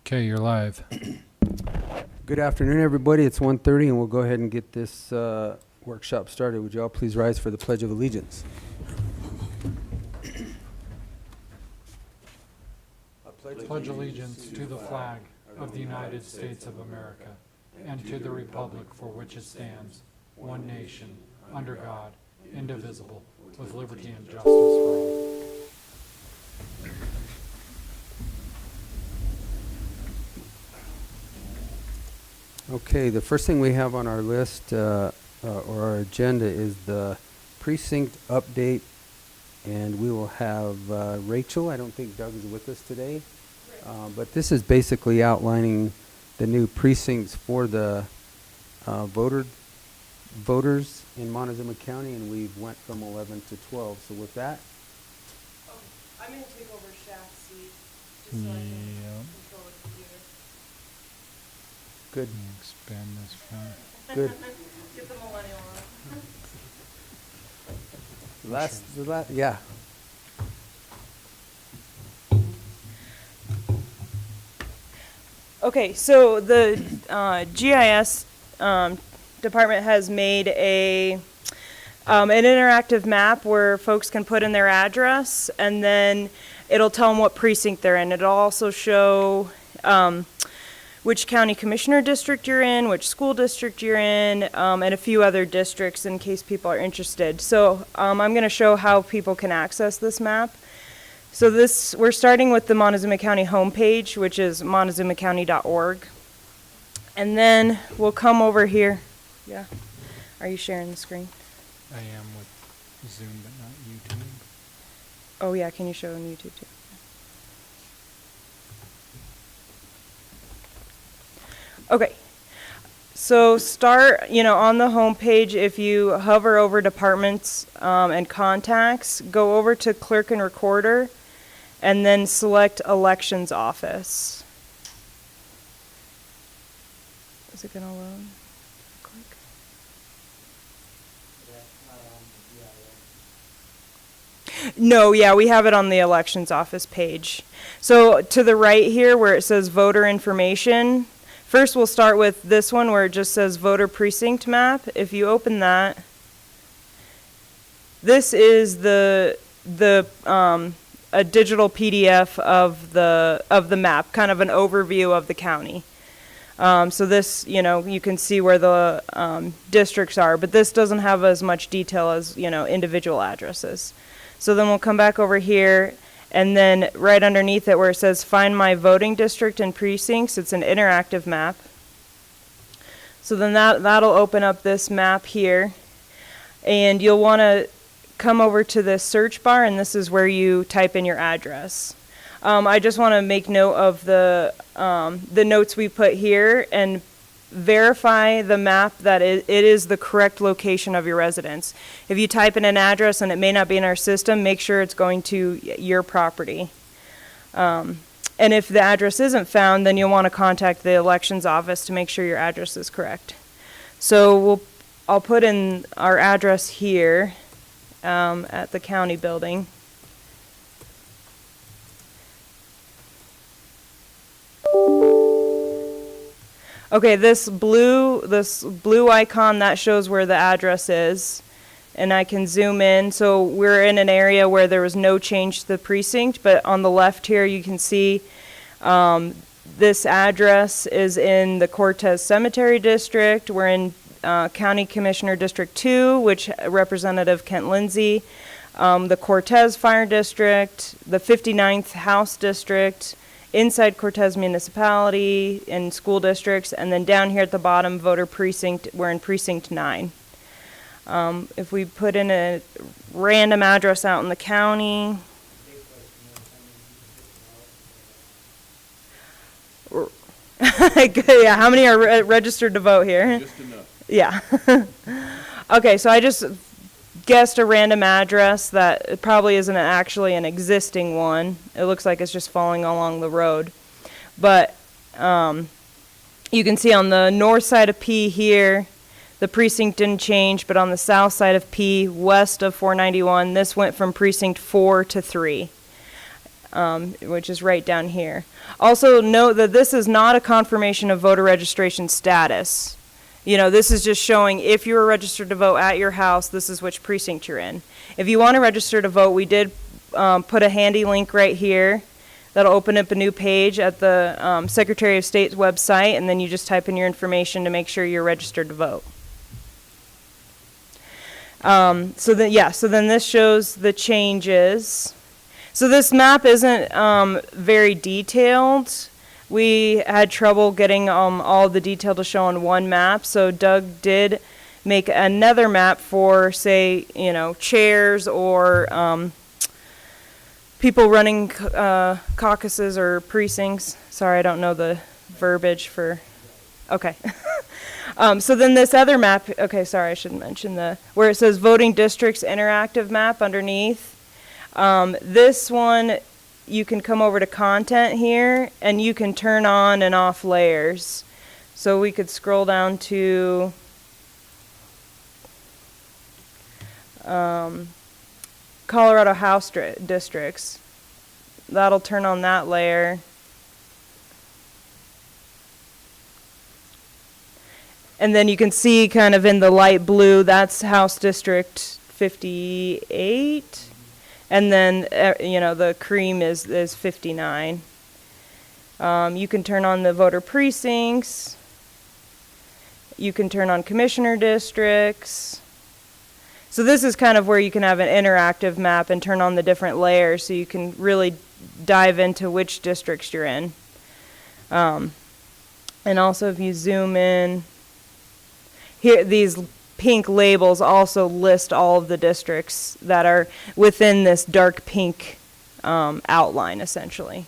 Okay, you're live. Good afternoon, everybody. It's 1:30, and we'll go ahead and get this workshop started. Would you all please rise for the Pledge of Allegiance? Pledge allegiance to the flag of the United States of America and to the republic for which it stands, one nation, under God, indivisible, with liberty and justice for all. Okay, the first thing we have on our list or our agenda is the precinct update, and we will have Rachel. I don't think Doug is with us today, but this is basically outlining the new precincts for the voters in Montezuma County, and we've went from 11 to 12. So with that, I'm going to take over Shaq's seat just so I can control the computer. good, Expand this font. good. Get the millennial on. Yeah. Okay, so the GIS department has made an interactive map where folks can put in their address, and then it'll tell them what precinct they're in. It'll also show which county commissioner district you're in, which school district you're in, and a few other districts in case people are interested. So I'm going to show how people can access this map. So we're starting with the Montezuma County homepage, which is montezumacounty.org. And then we'll come over here. Yeah. Are you sharing the screen? I am with Zoom, but not YouTube. Oh yeah, can you show on YouTube too? Okay. So start, on the home page, if you hover over departments and contacts, go over to clerk and recorder, and then select elections office. Is it going to load? Click. No, yeah, we have it on the elections office page. So to the right here where it says voter information, first we'll start with this one where it just says voter precinct map. If you open that, this is a digital PDF of the map, kind of an overview of the county. So this, you can see where the districts are, but this doesn't have as much detail as, individual addresses. So then we'll come back over here, and then right underneath it where it says find my voting district and precincts, it's an interactive map. So then that'll open up this map here, and you'll want to come over to this search bar, and this is where you type in your address. I just want to make note of the notes we put here and verify the map that it is the correct location of your residence. If you type in an address and it may not be in our system, make sure it's going to your property. And if the address isn't found, then you'll want to contact the elections office to make sure your address is correct. So I'll put in our address here at the county building. Okay, this blue icon, that shows where the address is, and I can zoom in. So we're in an area where there was no change to the precinct, but on the left here you can see this address is in the Cortez Cemetery District. We're in County Commissioner District 2, which Representative Kent Lindsay, the Cortez Fire District, the 59th House District, inside Cortez Municipality and school districts, and then down here at the bottom, voter precinct, we're in precinct 9. If we put in a random address out in the county, yeah, how many are registered to vote here? Just enough. Yeah. Okay, so I just guessed a random address that probably isn't actually an existing one. It looks like it's just following along the road. But you can see on the north side of P here, the precinct didn't change, but on the south side of P, west of 491, this went from precinct 4 to 3. which is right down here. Also note that this is not a confirmation of voter registration status. This is just showing if you were registered to vote at your house, this is which precinct you're in. If you want to register to vote, we did put a handy link right here that'll open up a new page at the Secretary of State's website, and then you just type in your information to make sure you're registered to vote. So then this shows the changes. So this map isn't very detailed. We had trouble getting all the detail to show on one map, so Doug did make another map for, say, chairs or people running caucuses or precincts. Sorry, I don't know the verbiage for, okay. So then this other map, okay, sorry, I shouldn't mention where it says voting districts interactive map underneath. This one, you can come over to content here and you can turn on and off layers. So we could scroll down to Colorado House districts. That'll turn on that layer. And then you can see kind of in the light blue, that's House District 58. And then, the cream is 59. You can turn on the voter precincts. You can turn on commissioner districts. So this is kind of where you can have an interactive map and turn on the different layers so you can really dive into which districts you're in. And also if you zoom in, here these pink labels also list all of the districts that are within this dark pink outline, essentially.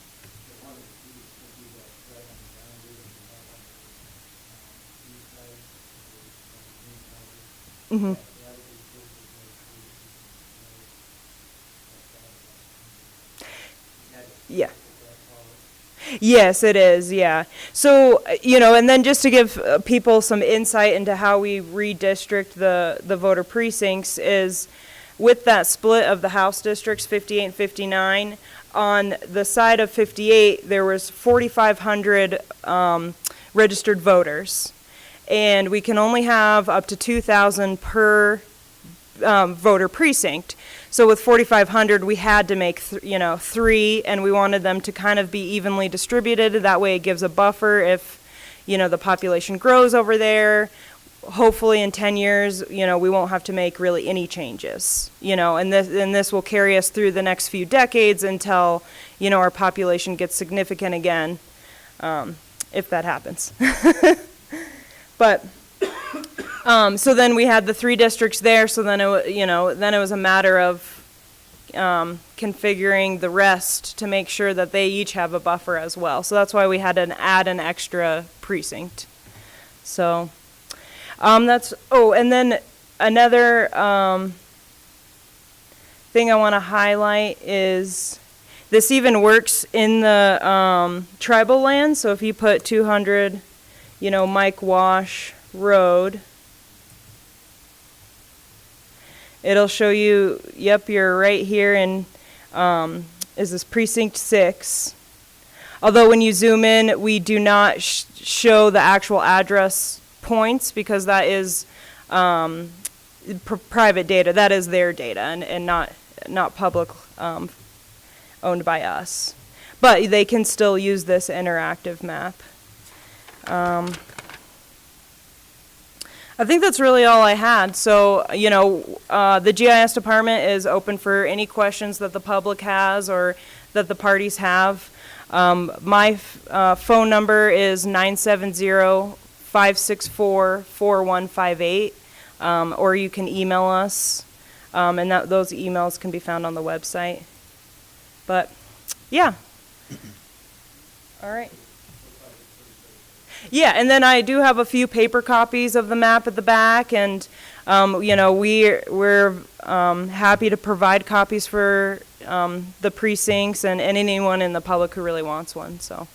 Mm-hmm. Yeah. Yes, it is, yeah. So, and then just to give people some insight into how we redistrict the voter precincts is with that split of the House districts, 58 and 59, on the side of 58, there was 4,500 registered voters. And we can only have up to 2,000 per voter precinct. So with 4,500, we had to make, 3, and we wanted them to kind of be evenly distributed. That way it gives a buffer if, the population grows over there. Hopefully in 10 years, we won't have to make really any changes, and this will carry us through the next few decades until, our population gets significant again, if that happens. But so then we had the 3 districts there. So then it was a matter of configuring the rest to make sure that they each have a buffer as well. So that's why we had to add an extra precinct. So and then another thing I want to highlight is this even works in the tribal land. So if you put 200, Mike Wash Road, it'll show you, yep, you're right here in, is this precinct 6. Although when you zoom in, we do not show the actual address points because that is private data. That is their data and not public owned by us. But they can still use this interactive map. I think that's really all I had. So, the GIS department is open for any questions that the public has or that the parties have. My phone number is 970-564-4158, or you can email us, and those emails can be found on the website. But, yeah. All right. Yeah, and then I do have a few paper copies of the map at the back, and we're happy to provide copies for the precincts and anyone in the public who really wants one. So,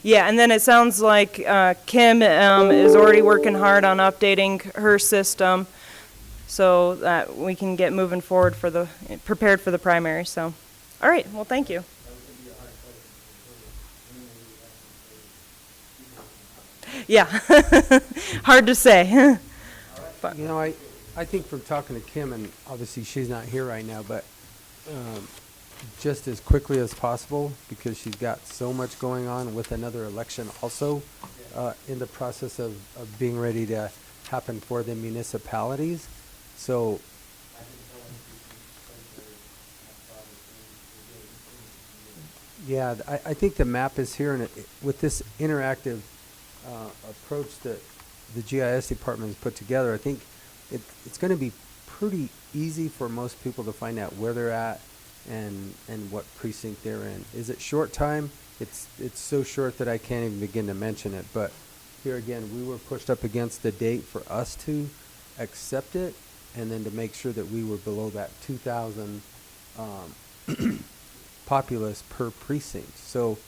Yeah, and then it sounds like Kim is already working hard on updating her system so that we can get moving forward prepared for the primary. So, all right, well, thank you. Yeah, hard to say. You know, I think from talking to Kim, and obviously she's not here right now, but just as quickly as possible, because she's got so much going on with another election also in the process of being ready to happen for the municipalities. So yeah, I think the map is here, and with this interactive approach that the GIS department has put together, I think it's going to be pretty easy for most people to find out where they're at and what precinct they're in. Is it short time? It's so short that I can't even begin to mention it. But here again, we were pushed up against the date for us to accept it, and then to make sure that we were below that 2,000 populace per precinct. So,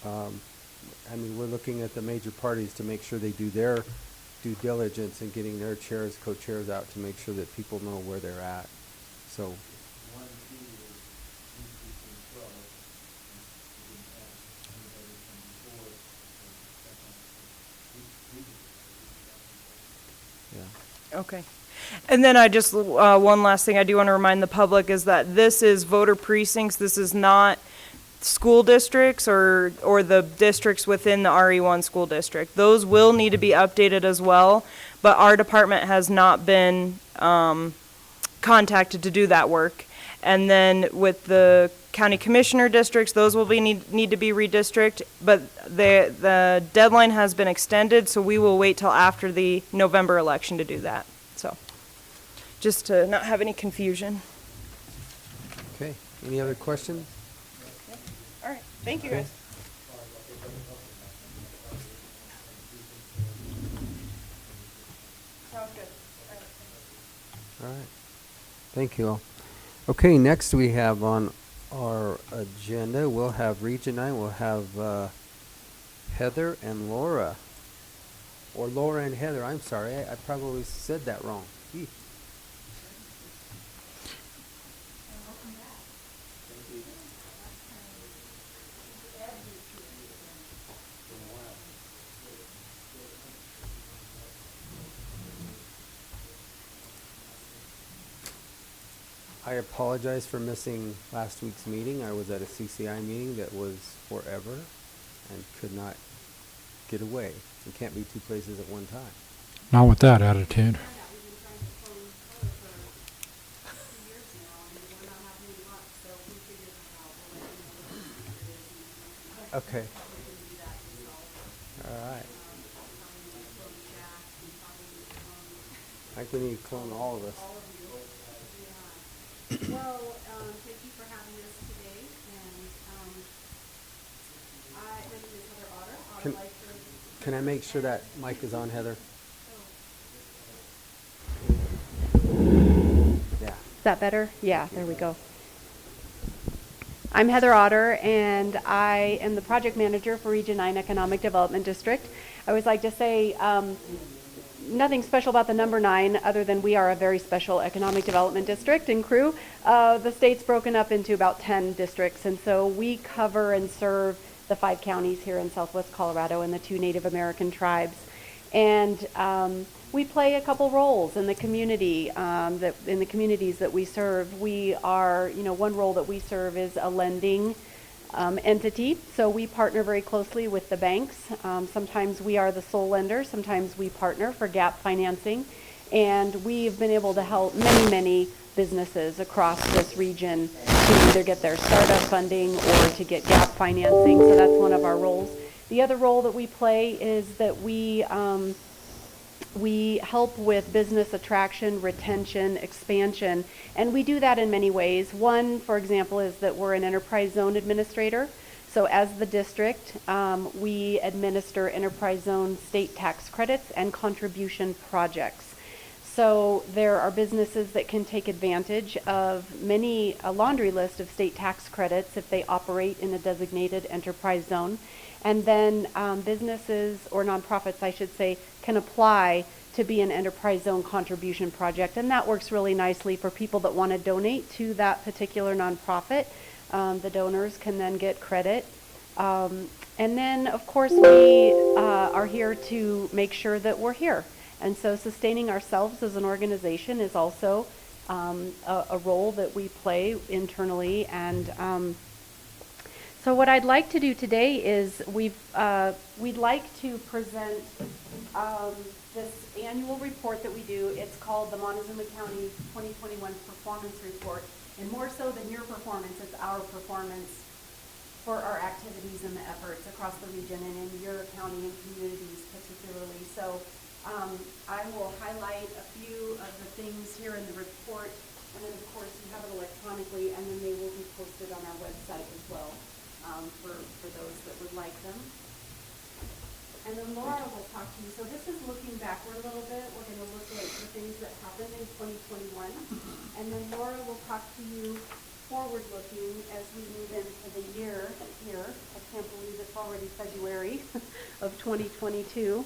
I mean, we're looking at the major parties to make sure they do their due diligence in getting their chairs, co-chairs out to make sure that people know where they're at. So. Yeah. Okay. And then I just, one last thing I do want to remind the public is that this is voter precincts. This is not school districts or the districts within the RE1 school district. Those will need to be updated as well, but our department has not been contacted to do that work. And then with the county commissioner districts, those will be need to be redistricted, but the deadline has been extended, so we will wait till after the November election to do that. So just to not have any confusion. Okay. Any other questions? All right. Thank you, guys. Sounds good. All right. Thank you all. Okay, next we have on our agenda, we'll have Region 9, we'll have Heather and Laura. Or Laura and Heather, I'm sorry, I probably said that wrong. Eek. I apologize for missing last week's meeting. I was at a CCI meeting that was forever and could not get away. You can't be two places at one time. Not with that attitude. Okay. All right. I think we need to clone all of us. Well, thank you for having us today, and my name is Heather Otter. I would like to... Can I make sure that mic is on, Heather? Yeah. Is that better? Yeah, there we go. I'm Heather Otter, and I am the project manager for Region 9 Economic Development District. I always like to say nothing special about the number 9 other than we are a very special economic development district and crew. The state's broken up into about 10 districts, and so we cover and serve the 5 counties here in Southwest Colorado and the 2 Native American tribes. And we play a couple roles in the community, in the communities that we serve. We are, one role that we serve is a lending entity. So we partner very closely with the banks. Sometimes we are the sole lender. Sometimes we partner for gap financing. And we've been able to help many, many businesses across this region to either get their startup funding or to get gap financing. So that's one of our roles. The other role that we play is that we help with business attraction, retention, expansion, and we do that in many ways. One, for example, is that we're an enterprise zone administrator. So as the district, we administer enterprise zone state tax credits and contribution projects. So there are businesses that can take advantage of a laundry list of state tax credits if they operate in a designated enterprise zone. And then businesses, or nonprofits I should say, can apply to be an enterprise zone contribution project. And that works really nicely for people that want to donate to that particular nonprofit. The donors can then get credit. And then, of course, we are here to make sure that we're here. And so sustaining ourselves as an organization is also a role that we play internally. And so what I'd like to do today is we'd like to present this annual report that we do. It's called the Montezuma County 2021 Performance Report. And more so than your performance, it's our performance for our activities and the efforts across the region and in your county and communities particularly. So I will highlight a few of the things here in the report, and then of course you have it electronically, and then they will be posted on our website as well for those that would like them. And then Laura will talk to you. So this is looking backward a little bit. We're going to look at the things that happened in 2021. And then Laura will talk to you forward-looking as we move into the year here. I can't believe it's already February of 2022.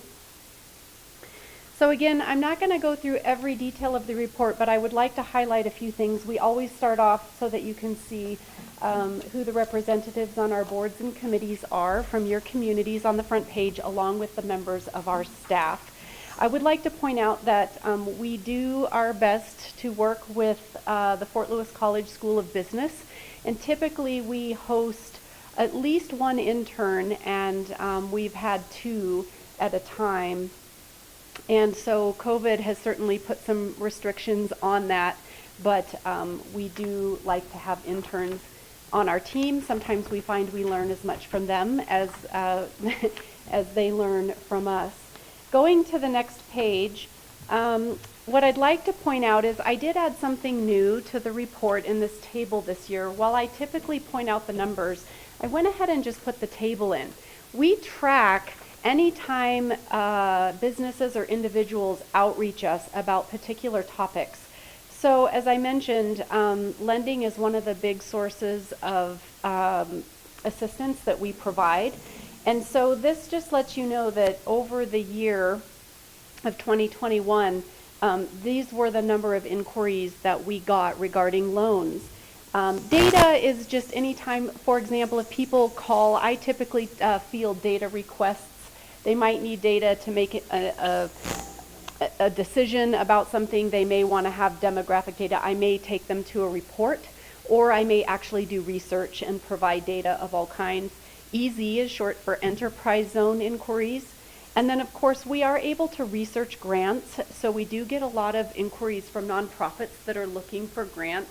So again, I'm not going to go through every detail of the report, but I would like to highlight a few things. We always start off so that you can see who the representatives on our boards and committees are from your communities on the front page, along with the members of our staff. I would like to point out that we do our best to work with the Fort Lewis College School of Business, and typically we host at least one intern, and we've had 2 at a time. And so COVID has certainly put some restrictions on that, but we do like to have interns on our team. Sometimes we find we learn as much from them as as they learn from us. Going to the next page, what I'd like to point out is I did add something new to the report in this table this year. While I typically point out the numbers, I went ahead and just put the table in. We track anytime businesses or individuals outreach us about particular topics. So as I mentioned, lending is one of the big sources of assistance that we provide. And so this just lets you know that over the year of 2021, these were the number of inquiries that we got regarding loans. Data is just any time, for example, if people call, I typically field data requests. They might need data to make it a decision about something. They may want to have demographic data. I may take them to a report, or I may actually do research and provide data of all kinds. EZ is short for enterprise zone inquiries. And then of course we are able to research grants. So we do get a lot of inquiries from nonprofits that are looking for grant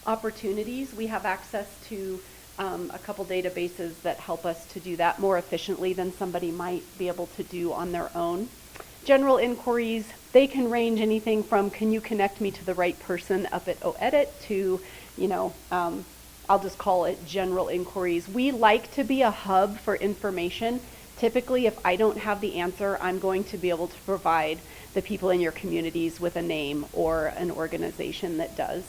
opportunities. We have access to a couple databases that help us to do that more efficiently than somebody might be able to do on their own. General inquiries, they can range anything from can you connect me to the right person up at OEdit to, I'll just call it general inquiries. We like to be a hub for information. Typically, if I don't have the answer, I'm going to be able to provide the people in your communities with a name or an organization that does.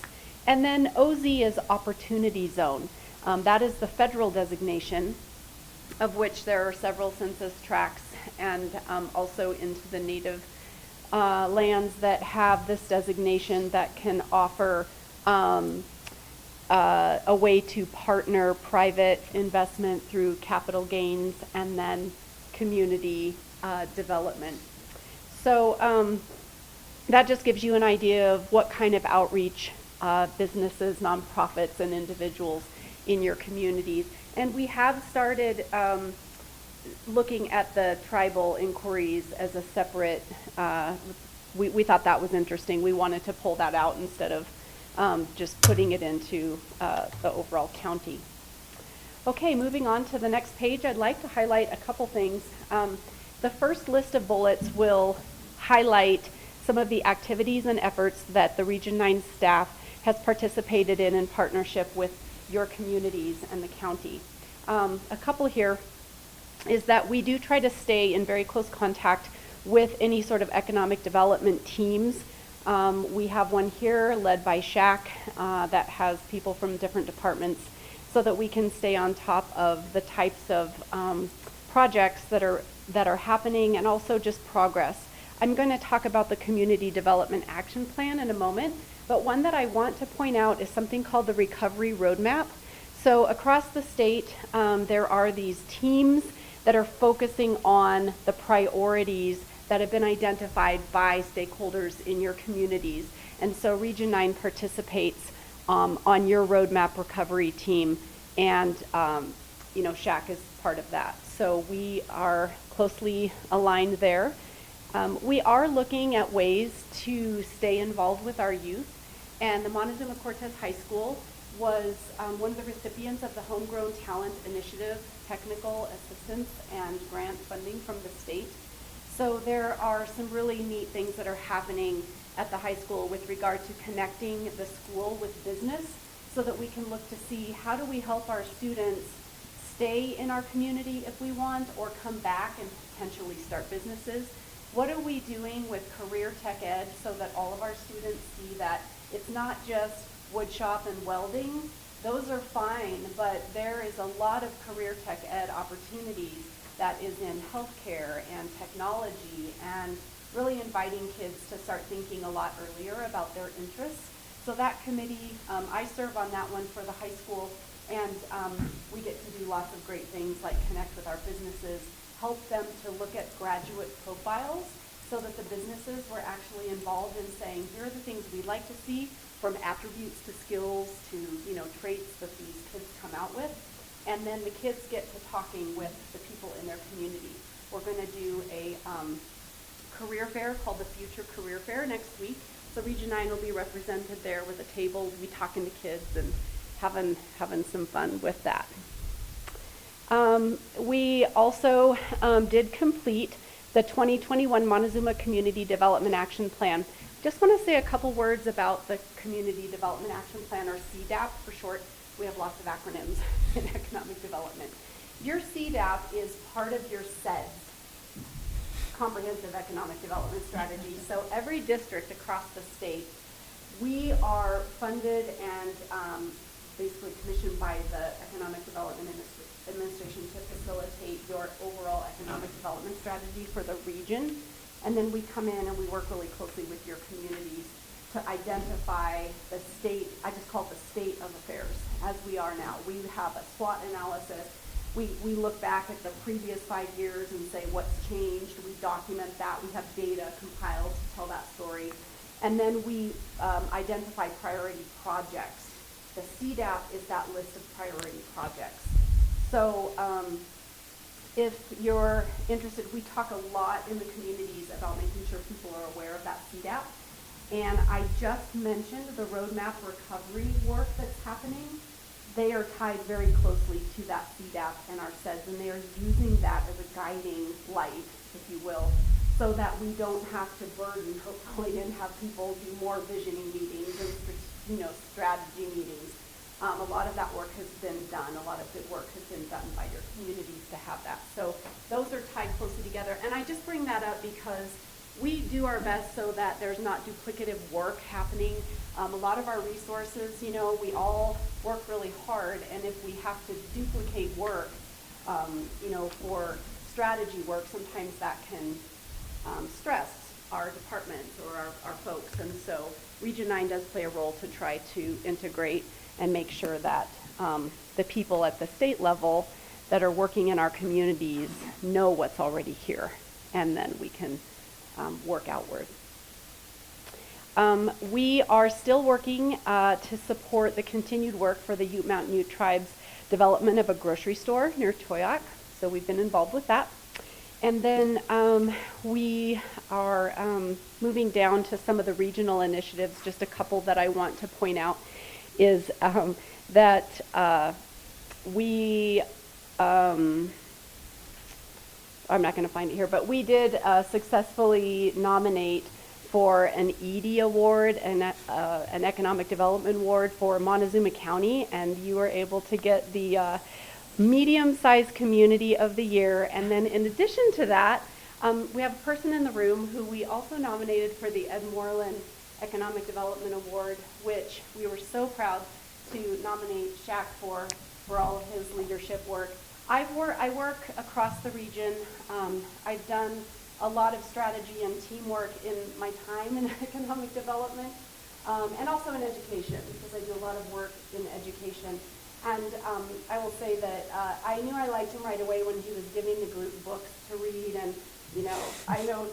And then OZ is Opportunity Zone. That is the federal designation, of which there are several census tracts, and also into the native lands that have this designation that can offer a way to partner private investment through capital gains and then community development. So that just gives you an idea of what kind of outreach businesses, nonprofits, and individuals in your communities. And we have started looking at the tribal inquiries as a separate, we thought that was interesting. We wanted to pull that out instead of just putting it into the overall county. Okay, moving on to the next page, I'd like to highlight a couple things. The first list of bullets will highlight some of the activities and efforts that the Region 9 staff has participated in partnership with your communities and the county. A couple here is that we do try to stay in very close contact with any sort of economic development teams We have one here led by Shaq that has people from different departments so that we can stay on top of the types of projects that are happening and also just progress. I'm going to talk about the Community Development Action Plan in a moment, but one that I want to point out is something called the Recovery Roadmap. So across the state, there are these teams that are focusing on the priorities that have been identified by stakeholders in your communities. And so Region 9 participates on your roadmap recovery team, and Shaq is part of that. So we are closely aligned there. We are looking at ways to stay involved with our youth, and the Montezuma Cortez High School was one of the recipients of the Homegrown Talent Initiative technical assistance and grant funding from the state. So there are some really neat things that are happening at the high school with regard to connecting the school with business so that we can look to see how do we help our students stay in our community if we want, or come back and potentially start businesses. What are we doing with career tech ed so that all of our students see that it's not just wood shop and welding? Those are fine, but there is a lot of career tech ed opportunities that is in healthcare and technology, and really inviting kids to start thinking a lot earlier about their interests. So that committee, I serve on that one for the high school, and we get to do lots of great things like connect with our businesses, help them to look at graduate profiles so that the businesses were actually involved in saying, here are the things we'd like to see, from attributes to skills to traits that these kids come out with. And then the kids get to talking with the people in their community. We're going to do a career fair called the Future Career Fair next week. So Region 9 will be represented there with a table. We'll be talking to kids and having some fun with that. We also did complete the 2021 Montezuma Community Development Action Plan. Just want to say a couple words about the Community Development Action Plan, or CDAP for short. We have lots of acronyms in economic development. Your CDAP is part of your SEDS, Comprehensive Economic Development Strategy. So every district across the state, we are funded and basically commissioned by the Economic Development Administration to facilitate your overall economic development strategy for the region. And then we come in and we work really closely with your communities to identify the state, I just call it the state of affairs, as we are now. We have a SWOT analysis. We look back at the previous 5 years and say what's changed. We document that. We have data compiled to tell that story. And then we identify priority projects. The CDAP is that list of priority projects. So if you're interested, we talk a lot in the communities about making sure people are aware of that CDAP. And I just mentioned the roadmap recovery work that's happening. They are tied very closely to that CDAP and our SEDS, and they are using that as a guiding light, if you will, so that we don't have to burden, hopefully, and have people do more visioning meetings and strategy meetings. A lot of that work has been done. A lot of good work has been done by your communities to have that. So those are tied closely together. And I just bring that up because we do our best so that there's not duplicative work happening. A lot of our resources, we all work really hard, and if we have to duplicate work, for strategy work, sometimes that can stress our departments or our folks. And so Region 9 does play a role to try to integrate and make sure that the people at the state level that are working in our communities know what's already here, and then we can work outward. We are still working to support the continued work for the Ute Mountain Ute Tribe's development of a grocery store near Toyac. So we've been involved with that. And then we are moving down to some of the regional initiatives. Just a couple that I want to point out is that we, I'm not going to find it here, but we did successfully nominate for an ED award and an Economic Development Award for Montezuma County, and you were able to get the medium-sized Community of the Year. And then in addition to that, we have a person in the room who we also nominated for the Ed Moreland Economic Development Award, which we were so proud to nominate Shaq for all of his leadership work. I work across the region. I've done a lot of strategy and teamwork in my time in economic development, and also in education, because I do a lot of work in education. And I will say that I knew I liked him right away when he was giving the group books to read. And, you know, I know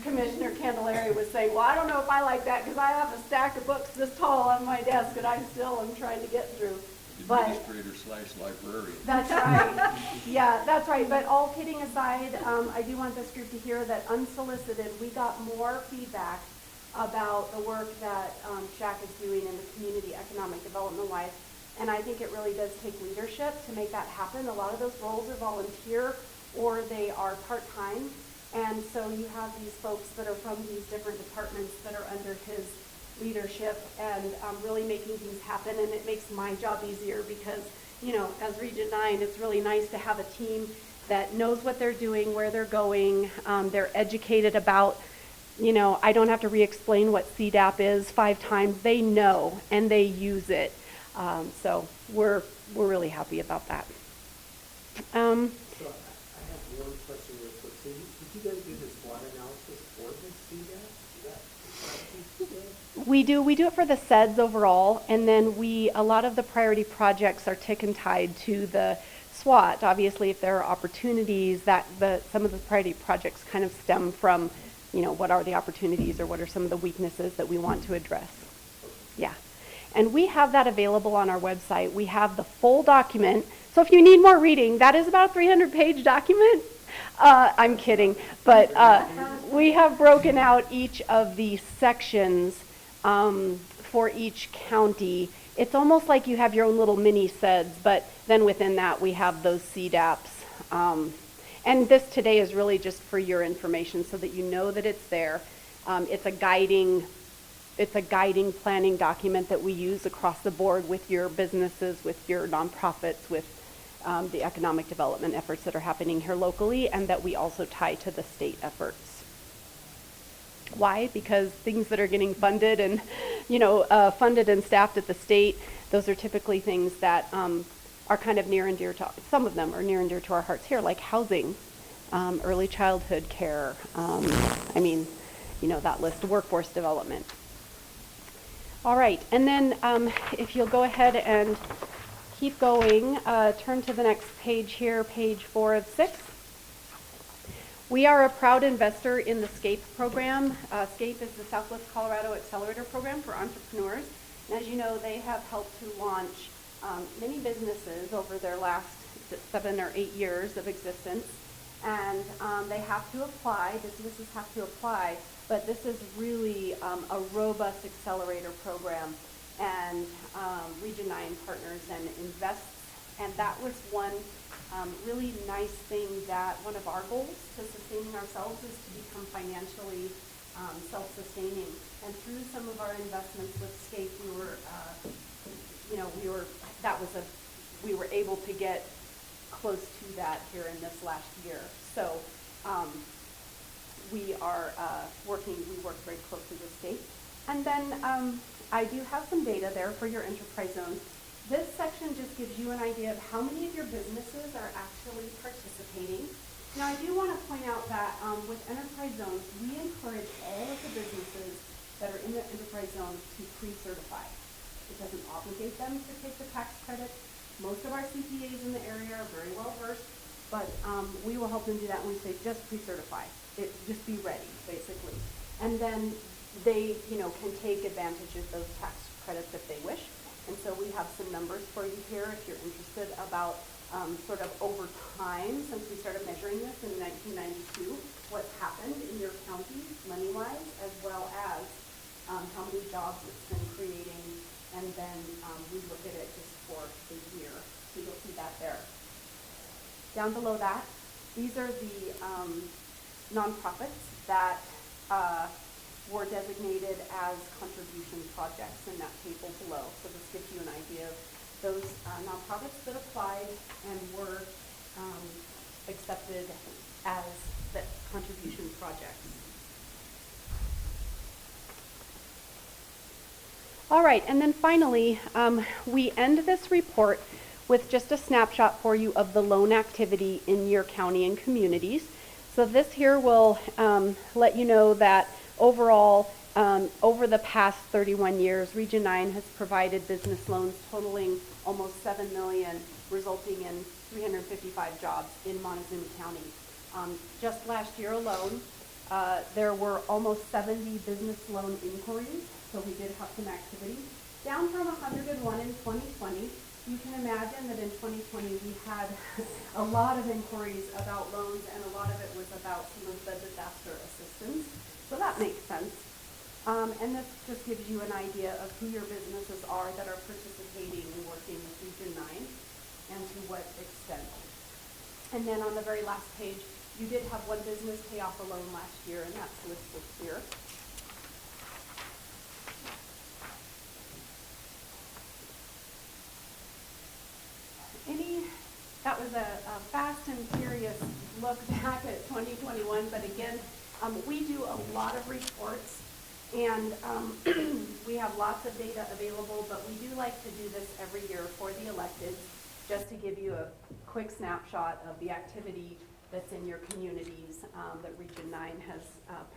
Commissioner Candelaria was saying, well, I don't know if I like that because I have a stack of books this tall on my desk that I still am trying to get through. Administrator/librarian. That's right. Yeah, that's right. But all kidding aside, I do want this group to hear that unsolicited, we got more feedback about the work that Shaq is doing in the community economic development wise. And I think it really does take leadership to make that happen. A lot of those roles are volunteer or they are part-time. And so you have these folks that are from these different departments that are under his leadership and really making things happen. And it makes my job easier because, you know, as Region 9, it's really nice to have a team that knows what they're doing, where they're going. They're educated about, you know, I don't have to re-explain what CDAP is 5 times. They know and they use it. So we're really happy about that. So I have one question real quick. So did you guys do this SWOT analysis for this CDAP? We do it for the SEDS overall, and then a lot of the priority projects are tick and tied to the SWOT. Obviously, if there are opportunities, some of the priority projects kind of stem from, you know, what are the opportunities or what are some of the weaknesses that we want to address. Yeah. And we have that available on our website. We have the full document. So if you need more reading, that is about a 300-page document. I'm kidding. But we have broken out each of the sections for each county. It's almost like you have your own little mini SEDS, but then within that we have those CDAPs. And this today is really just for your information so that you know that it's there. It's a guiding planning document that we use across the board with your businesses, with your nonprofits, with the economic development efforts that are happening here locally, and that we also tie to the state efforts. Why? Because things that are getting funded and, you know, funded and staffed at the state, those are typically things that are kind of near and dear to, some of them are near and dear to our hearts here, like housing, early childhood care, I mean, you know, that list, workforce development. All right, and then if you'll go ahead and keep going, turn to the next page here, page 4 of 6. We are a proud investor in the SCAPE program. SCAPE is the Southwest Colorado Accelerator Program for entrepreneurs. And as you know, they have helped to launch many businesses over their last 7 or 8 years of existence. And they have to apply, businesses have to apply, but this is really a robust accelerator program. And Region 9 partners and invests. And that was one really nice thing that one of our goals to sustaining ourselves is to become financially self-sustaining. And through some of our investments with SCAPE, we were able to get close to that here in this last year. So we work very closely with SCAPE. And then I do have some data there for your enterprise zones. This section just gives you an idea of how many of your businesses are actually participating. Now I do want to point out that with enterprise zones, we encourage all of the businesses that are in the enterprise zone to pre-certify. It doesn't obligate them to take the tax credit. Most of our CPAs in the area are very well versed, but we will help them do that when we say just pre-certify. Just be ready, basically. And then they, can take advantage of those tax credits if they wish. And so we have some numbers for you here if you're interested about sort of over time since we started measuring this in 1992, what's happened in your county money-wise, as well as how many jobs it's been creating. And then we look at it just for the year. So you'll see that there. Down below that, these are the nonprofits that were designated as contribution projects in that table below. So this gives you an idea of those nonprofits that applied and were accepted as the contribution projects. All right, and then finally, we end this report with just a snapshot for you of the loan activity in your county and communities. So this here will let you know that overall, over the past 31 years, Region 9 has provided business loans totaling almost $7 million, resulting in 355 jobs in Montezuma County. Just last year alone, there were almost 70 business loan inquiries, so we did have some activity. Down from 101 in 2020, you can imagine that in 2020 we had a lot of inquiries about loans, and a lot of it was about some of the disaster assistance. So that makes sense. And this just gives you an idea of who your businesses are that are participating and working with Region 9 and to what extent. And then on the very last page, you did have one business pay off a loan last year, and that's listed here. That was a fast and furious look back at 2021, but again, we do a lot of reports, and we have lots of data available, but we do like to do this every year for the electeds, just to give you a quick snapshot of the activity that's in your communities that Region 9 has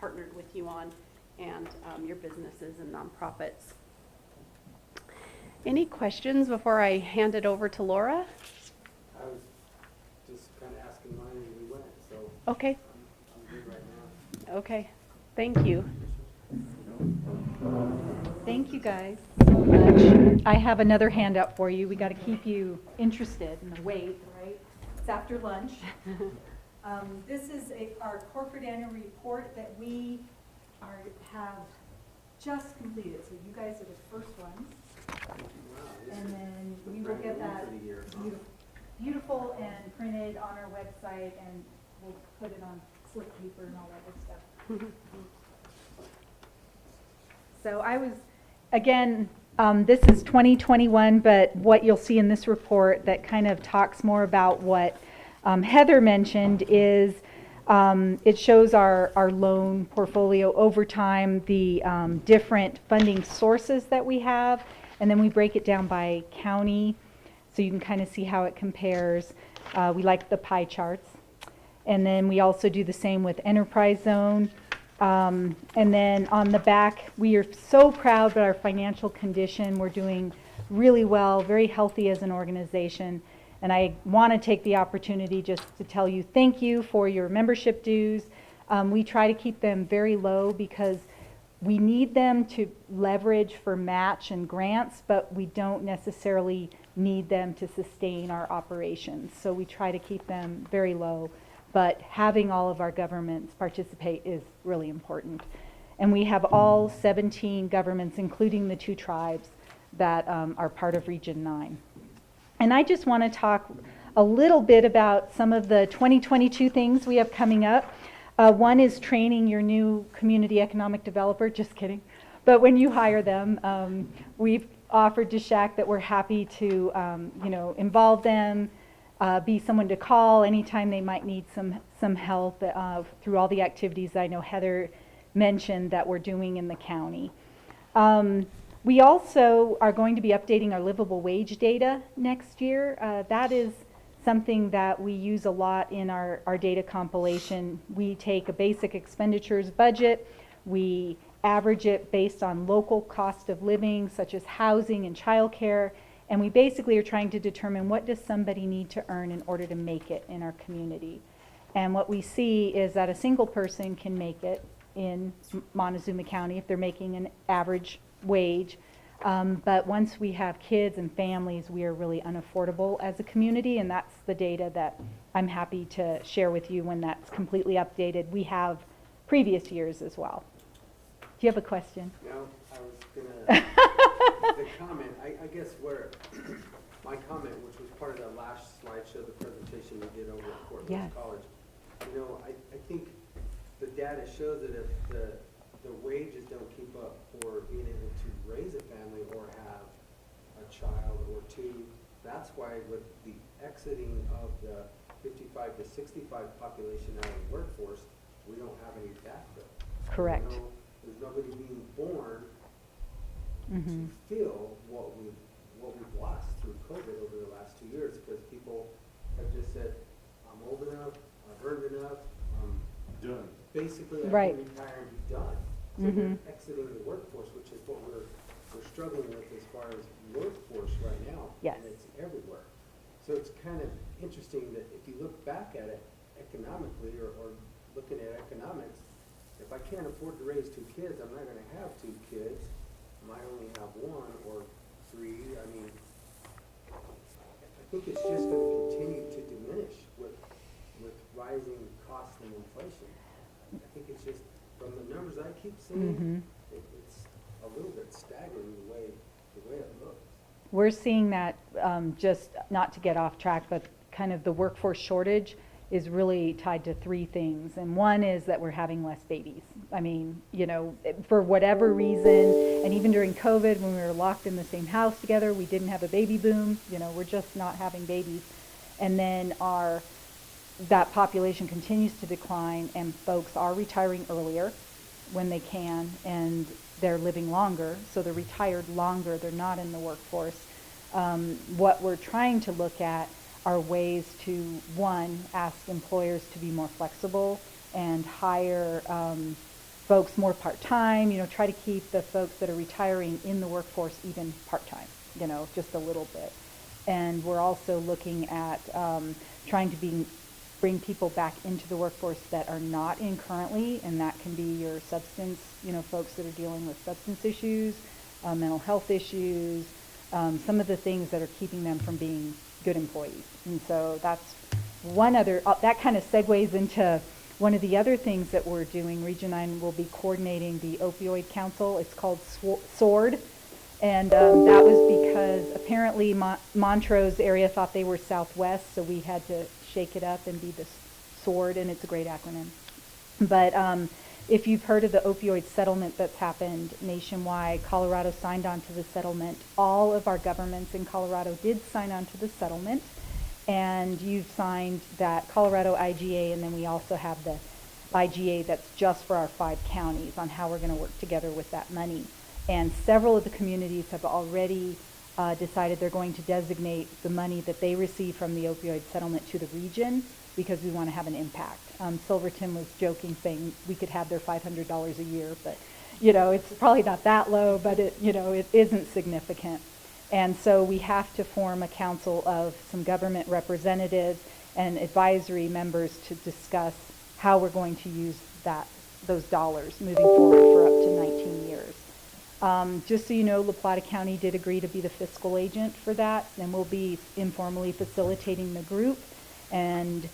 partnered with you on, and your businesses and nonprofits. Any questions before I hand it over to Laura? I was just kind of asking mine and we went, so Okay, I'm good right now. okay. Thank you. Thank you guys so much. I have another handout for you. We got to keep you interested in the wait, right? It's after lunch. This is our corporate annual report that we have just completed. So you guys are the first ones. And then we will get that beautiful and printed on our website, and we'll put it on slip paper and all that good stuff. So I was, again, this is 2021, but what you'll see in this report that kind of talks more about what Heather mentioned is it shows our loan portfolio over time, the different funding sources that we have, and then we break it down by county so you can kind of see how it compares. We like the pie charts. And then we also do the same with enterprise zone. And then on the back, we are so proud of our financial condition. We're doing really well, very healthy as an organization. And I want to take the opportunity just to tell you thank you for your membership dues. We try to keep them very low because we need them to leverage for match and grants, but we don't necessarily need them to sustain our operations. So we try to keep them very low. But having all of our governments participate is really important. And we have all 17 governments, including the 2 tribes, that are part of Region 9. And I just want to talk a little bit about some of the 2022 things we have coming up. One is training your new community economic developer, just kidding. But when you hire them, we've offered to Shaq that we're happy to involve them, be someone to call anytime they might need some help through all the activities I know Heather mentioned that we're doing in the county. We also are going to be updating our livable wage data next year. That is something that we use a lot in our data compilation. We take a basic expenditures budget, we average it based on local cost of living, such as housing and childcare, and we basically are trying to determine what does somebody need to earn in order to make it in our community. And what we see is that a single person can make it in Montezuma County if they're making an average wage. But once we have kids and families, we are really unaffordable as a community, and that's the data that I'm happy to share with you when that's completely updated. We have previous years as well. Do you have a question? No, I was gonna, the comment, I guess where, my comment, which was part of that last slideshow, the presentation we did over at Fort Lewis Yes. College, I think the data shows that if the wages don't keep up for being able to raise a family or have a child or 2, that's why with the exiting of the 55 to 65 population out of the workforce, we don't have any backfill. Correct. There's nobody being born Mhm. to fill what we've lost through COVID over the last 2 years, because people have just said, I'm old enough, I've earned enough, I'm Done. basically I Right. can retire and be done. So Mhm. they're exiting the workforce, which is what we're struggling with as far as workforce right now. Yes. And it's everywhere. So it's kind of interesting that if you look back at it economically, or looking at economics, if I can't afford to raise 2 kids, I'm not gonna have 2 kids. I might only have 1 or 3. I mean, I think it's just gonna continue to diminish with rising costs and inflation. I think it's just, from the numbers I keep seeing, it's a little bit staggering the way it looks. We're seeing that, just not to get off track, but kind of the workforce shortage is really tied to 3 things. And one is that we're having less babies. I mean, you know, for whatever reason, and even during COVID, when we were locked in the same house together, we didn't have a baby boom. You know, we're just not having babies. And then that population continues to decline, and folks are retiring earlier when they can, and they're living longer, so they're retired longer, they're not in the workforce. What we're trying to look at are ways to, one, ask employers to be more flexible and hire folks more part-time, you know, try to keep the folks that are retiring in the workforce even part-time, you know, just a little bit. And we're also looking at trying to bring people back into the workforce that are not in currently, and that can be your substance, you know, folks that are dealing with substance issues, mental health issues, some of the things that are keeping them from being good employees. And so that's one other, that kind of segues into one of the other things that we're doing. Region 9 will be coordinating the opioid council. It's called SWORD. And that was because apparently Montrose area thought they were Southwest, so we had to shake it up and be the SWORD, and it's a great acronym. But if you've heard of the opioid settlement that's happened nationwide, Colorado signed on to the settlement. All of our governments in Colorado did sign on to the settlement, and you've signed that Colorado IGA, and then we also have the IGA that's just for our 5 counties on how we're going to work together with that money. And several of the communities have already decided they're going to designate the money that they receive from the opioid settlement to the region, because we want to have an impact. Silverton was joking, saying we could have their $500 a year, but you know, it's probably not that low, but it, you know, it isn't significant. And so we have to form a council of some government representatives and advisory members to discuss how we're going to use those dollars moving forward for up to 19 years. Just so you know, La Plata County did agree to be the fiscal agent for that, and we'll be informally facilitating the group and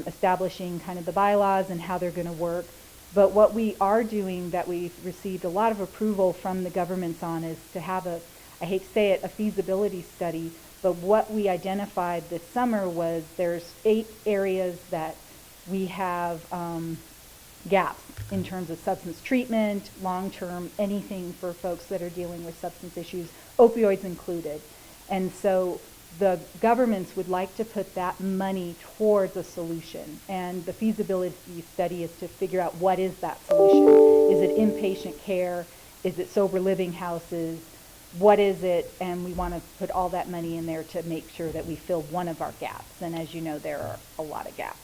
establishing kind of the bylaws and how they're going to work. But what we are doing that we've received a lot of approval from the governments on is to have I hate to say it, a feasibility study, but what we identified this summer was there's 8 areas that we have gaps in terms of substance treatment, long-term, anything for folks that are dealing with substance issues, opioids included. And so the governments would like to put that money towards a solution. And the feasibility study is to figure out what is that solution. Is it inpatient care? Is it sober living houses? What is it? And we want to put all that money in there to make sure that we fill one of our gaps. And as you know, there are a lot of gaps.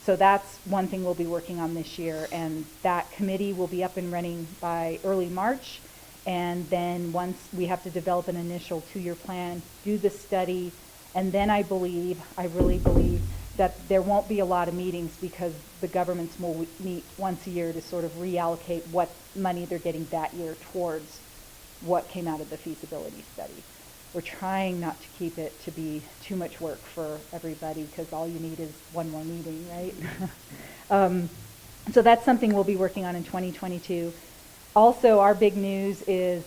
So that's one thing we'll be working on this year, and that committee will be up and running by early March. And then once we have to develop an initial 2-year plan, do the study, and then I really believe that there won't be a lot of meetings, because the governments will meet once a year to sort of reallocate what money they're getting that year towards what came out of the feasibility study. We're trying not to keep it to be too much work for everybody, because all you need is one more meeting, right? So that's something we'll be working on in 2022. Also, our big news is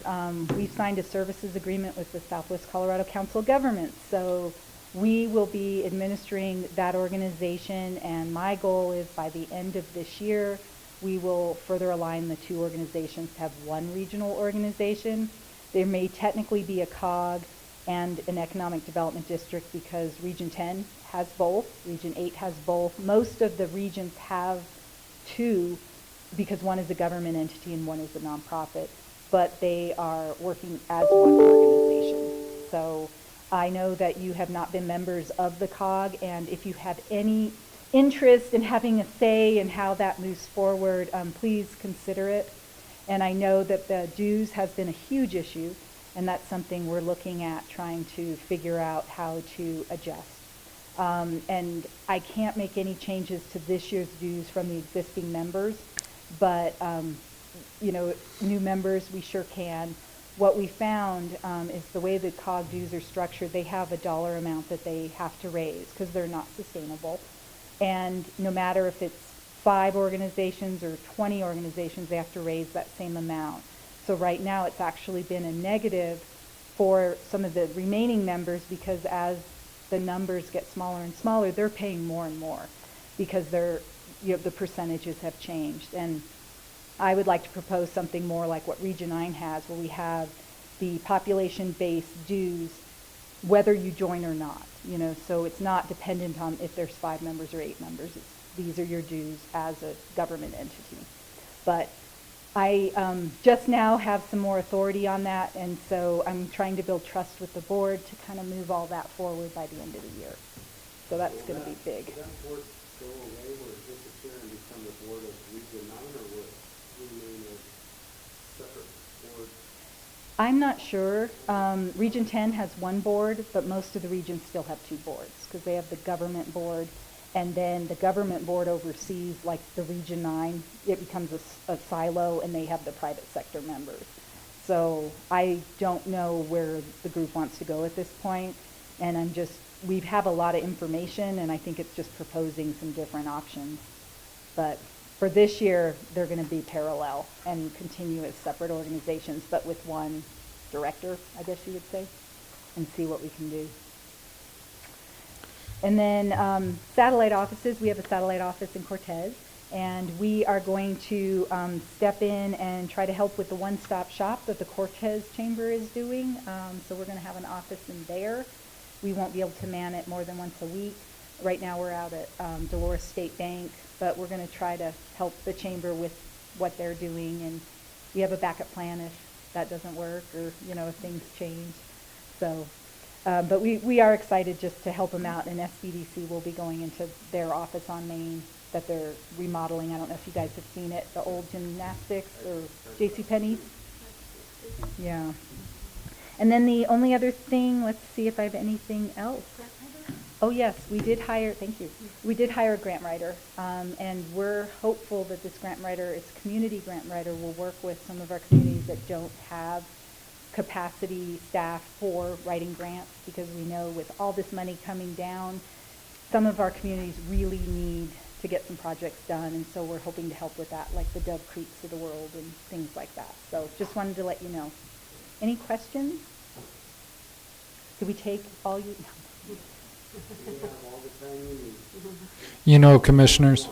we've signed a services agreement with the Southwest Colorado Council of Governments. So we will be administering that organization, and my goal is by the end of this year, we will further align the 2 organizations to have one regional organization. There may technically be a COG and an economic development district, because Region 10 has both, Region 8 has both. Most of the regions have 2, because one is a government entity and one is a nonprofit. but they are working as one organization. So I know that you have not been members of the COG, and if you have any interest in having a say in how that moves forward, please consider it. And I know that the dues has been a huge issue, and that's something we're looking at, trying to figure out how to adjust. And I can't make any changes to this year's dues from the existing members, but new members, we sure can. What we found is the way the COG dues are structured, they have a dollar amount that they have to raise because they're not sustainable. And no matter if it's 5 organizations or 20 organizations, they have to raise that same amount. So right now it's actually been a negative for some of the remaining members, because as the numbers get smaller and smaller, they're paying more and more because the percentages have changed. And I would like to propose something more like what Region 9 has, where we have the population-based dues, whether you join or not. So it's not dependent on if there's 5 members or 8 members. These are your dues as a government entity. But I just now have some more authority on that, and so I'm trying to build trust with the board to kind of move all that forward by the end of the year. So that's going to be big. Will that board go away, will it disappear and become the board of Region 9, or will it remain a separate board? I'm not sure. Region 10 has 1 board, but most of the regions still have 2 boards because they have the government board, and then the government board oversees, like the Region 9, it becomes a silo, and they have the private sector members. So I don't know where the group wants to go at this point, and we have a lot of information, and I think it's just proposing some different options. But for this year, they're going to be parallel and continue as separate organizations, but with 1 director, I guess you would say, and see what we can do. And then satellite offices, we have a satellite office in Cortez, and we are going to step in and try to help with the one-stop shop that the Cortez Chamber is doing. So we're going to have an office in there. We won't be able to man it more than once a week. Right now we're out at Dolores State Bank, but we're going to try to help the chamber with what they're doing, and we have a backup plan if that doesn't work, or if things change. So, but we are excited just to help them out, and SBDC will be going into their office on Main that they're remodeling. I don't know if you guys have seen it, the old gymnastics or JCPenney's. Yeah. And then the only other thing, let's see if I have anything else. Oh yes, we did hire, thank you. We did hire a grant writer, and we're hopeful that this grant writer, it's a community grant writer, will work with some of our communities that don't have capacity staff for writing grants, because we know with all this money coming down, some of our communities really need to get some projects done, and so we're hoping to help with that, like the Dove Creeks of the world and things like that. So just wanted to let you know. Any questions? Did we take all you? Commissioners,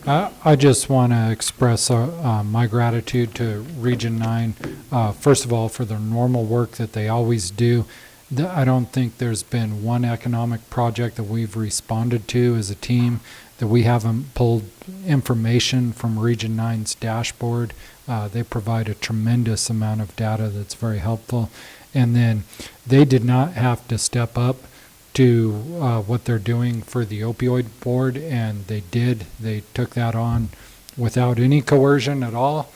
I just want to express my gratitude to Region 9, first of all, for the normal work that they always do. I don't think there's been one economic project that we've responded to as a team that we haven't pulled information from Region 9's dashboard. They provide a tremendous amount of data that's very helpful. And then they did not have to step up to what they're doing for the opioid board, and they did. They took that on without any coercion at all,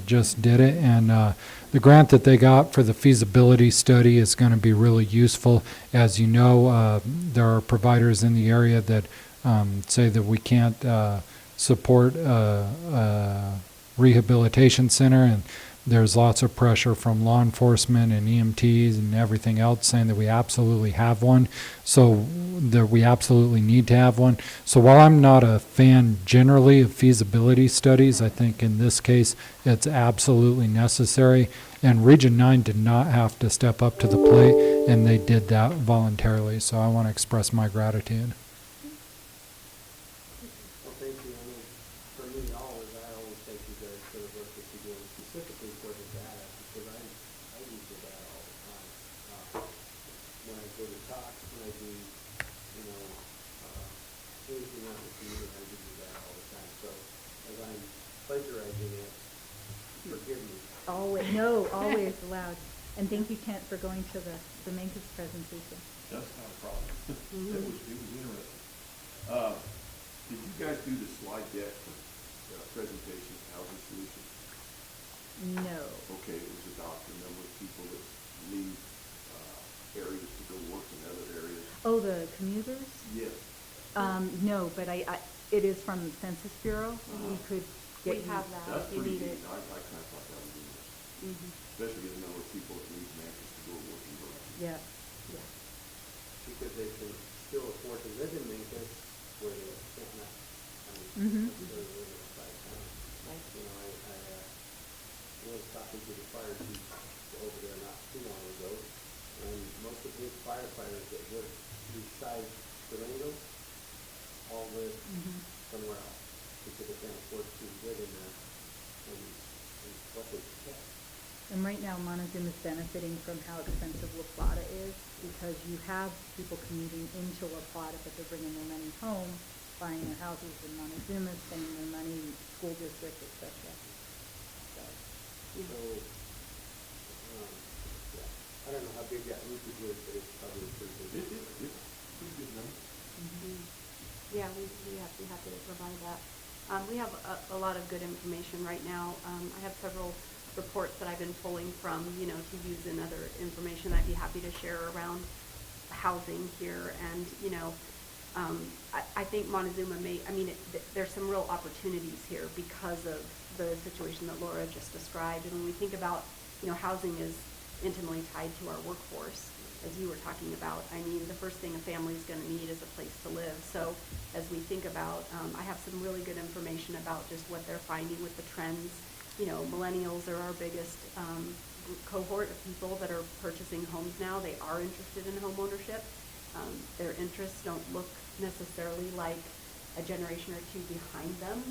just did it. And the grant that they got for the feasibility study is going to be really useful. As you know, there are providers in the area that say that we can't support a rehabilitation center, and there's lots of pressure from law enforcement and EMTs and everything else saying that we absolutely have one, so that we absolutely need to have one. So while I'm not a fan generally of feasibility studies, I think in this case it's absolutely necessary, and Region 9 did not have to step up to the plate, and they did that voluntarily, so I want to express my gratitude. Well, thank you. I mean, for me, I always thank you guys for the work that you do, specifically for the data, because I use the data all the time. When I go to talks, when I do, anything out in the community, I use the data all the time. So as I'm plagiarizing it, forgive me. Always, no, always allowed. And thank you, Kent, for going to the Mancus presentation. That's not a problem. It was interesting. Did you guys do the slide deck for presentation of housing solutions? No. Okay, it was about the number of people that leave areas to go work in other areas. Oh, the commuters? Yes. No, but it is from the Census Bureau. We could get We you. have that That's if you pretty need neat. it. I kind of thought that was interesting, especially the number of people that leave Memphis to go work in Berkeley. Yeah, yeah. Because they can still afford to live in Memphis where they can't not, I Mhm. mean, necessarily live in a side town. You know, I was talking to the fire chief over there not too long ago, and most of his firefighters that work beside Durango all live somewhere else because they can't afford to live in there and what they can. And right now, Montezuma is benefiting from how expensive La Plata is, because you have people commuting into La Plata, but they're bringing their money home, buying their houses in Montezuma, spending their money in school district, et cetera. So, So, yeah, I don't know how big that roof is, but it's probably pretty big. It's pretty good number. Yeah, we have to be happy to provide that. We have a lot of good information right now. I have several reports that I've been pulling from, to use in other information I'd be happy to share around housing here. And, I think Montezuma there's some real opportunities here because of the situation that Laura just described. And when we think about, housing is intimately tied to our workforce, as you were talking about. I mean, the first thing a family is going to need is a place to live. So as we think about, I have some really good information about just what they're finding with the trends. Millennials are our biggest cohort of people that are purchasing homes now. They are interested in home ownership. Their interests don't look necessarily like a generation or two behind them.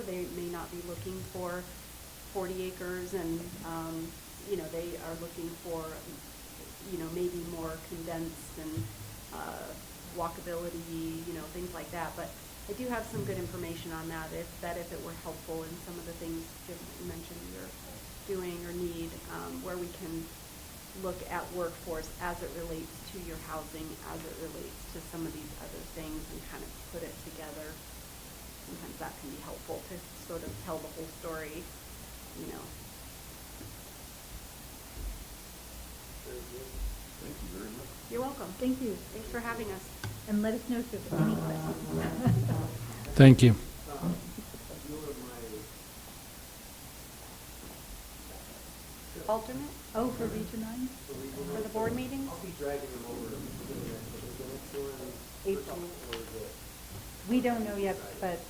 They may not be looking for 40 acres and, they are looking for, maybe more condensed and walkability, things like that. But I do have some good information on that, if it were helpful in some of the things that you mentioned you're doing or need, where we can look at workforce as it relates to your housing, as it relates to some of these other things, and kind of put it together. Sometimes that can be helpful to sort of tell the whole story, Thank you very much. You're welcome. thank you. Thanks for having us. And let us know if there's any questions. Thank you. Alternate Oh, for Region 9? for the board meetings? I'll be dragging them over to the next one, April. or is it? We don't know yet, but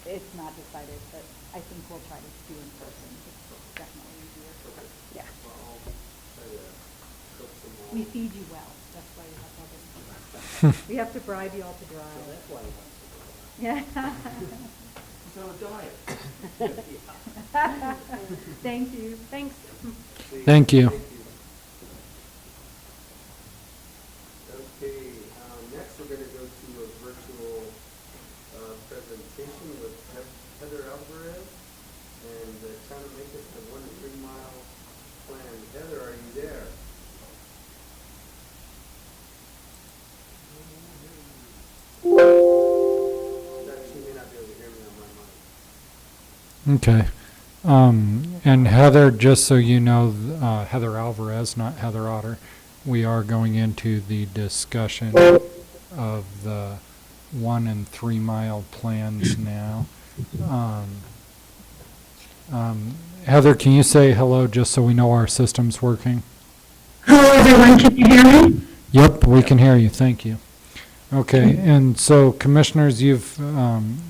it's not decided, but I think we'll try to do in person. It's definitely easier. Yeah. Well, I'll try to cook some more. We feed you well. That's why you have all this. We have to bribe you all to So drive. that's why I want to go. Yeah. He's on a diet. Thank you. Thanks. Thank you. Okay, next we're gonna go to a virtual, presentation with Heather Alvarez and trying to make us the 1 to 3 mile plan. Heather, are you there? She may not be able to hear me on my mic. Okay. And Heather, just so you know, Heather Alvarez, not Heather Otter, we are going into the discussion of the 1 and 3 mile plans now. Heather, can you say hello just so we know our system's working? Hello, everyone. Can you hear me? Yep, we can hear you. Thank you. Okay, and so commissioners, you've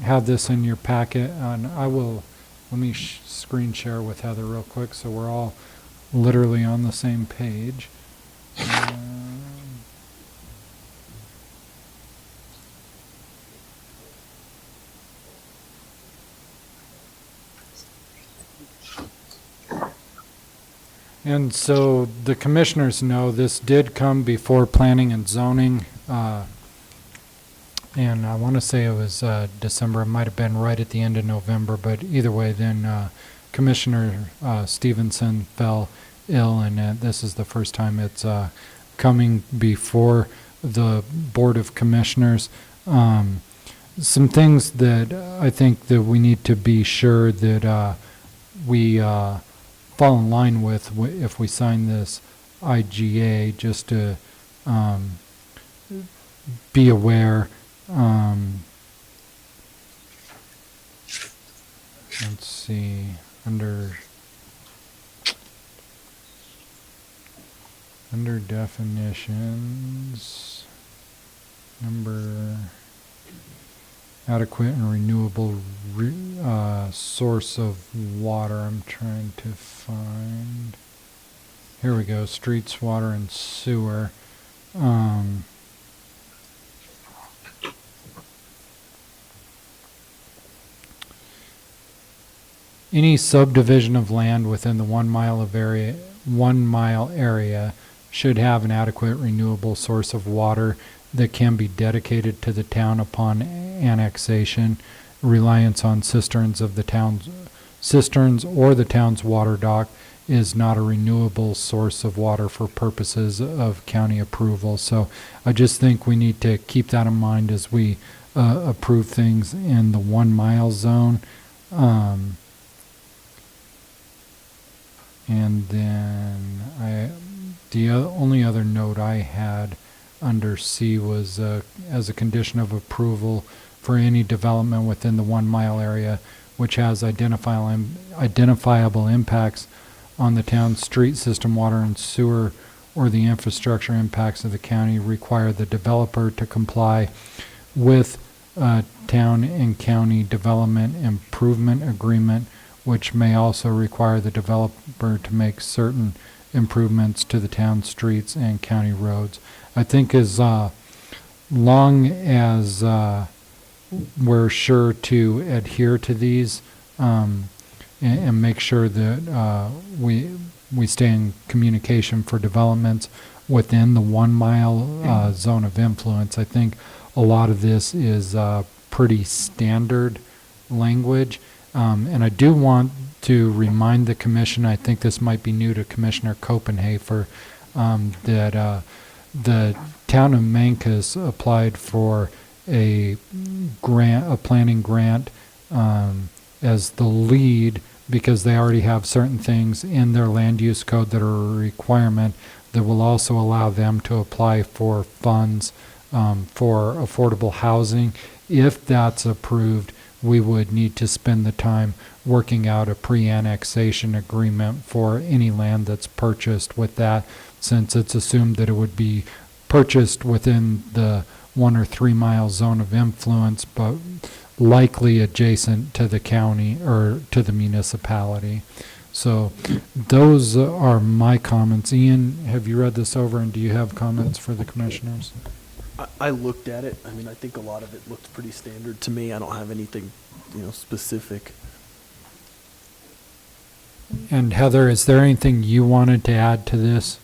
had this in your packet, and let me screen share with Heather real quick so we're all literally on the same page. And so the commissioners know this did come before planning and zoning, and I want to say it was December. It might have been right at the end of November, but either way, then Commissioner Stevenson fell ill, and this is the first time it's coming before the Board of Commissioners. Some things that I think that we need to be sure that we fall in line with if we sign this IGA, just to be aware. Let's see, under definitions, number adequate and renewable source of water. I'm trying to find. Here we go. Streets, water, and sewer. Any subdivision of land within the 1 mile area should have an adequate renewable source of water that can be dedicated to the town upon annexation. Reliance on cisterns or the town's water dock is not a renewable source of water for purposes of county approval. So I just think we need to keep that in mind as we approve things in the 1 mile zone. And then the only other note I had under C was as a condition of approval for any development within the 1 mile area which has identifiable impacts on the town's street system, water and sewer, or the infrastructure impacts of the county, require the developer to comply with town and county development improvement agreement, which may also require the developer to make certain improvements to the town streets and county roads. I think as long as we're sure to adhere to these and make sure that we stay in communication for developments within the 1 mile zone of influence, I think a lot of this is pretty standard language. And I do want to remind the commission, I think this might be new to Commissioner Copenhaver, that the town of Mancos applied for a planning grant as the lead because they already have certain things in their land use code that are a requirement that will also allow them to apply for funds for affordable housing. If that's approved, we would need to spend the time working out a pre-annexation agreement for any land that's purchased with that, since it's assumed that it would be purchased within the 1 or 3 mile zone of influence, but likely adjacent to the county or to the municipality. So those are my comments. Ian, have you read this over, and do you have comments for the commissioners? I looked at it. I mean, I think a lot of it looked pretty standard to me. I don't have anything, specific. And Heather, is there anything you wanted to add to this?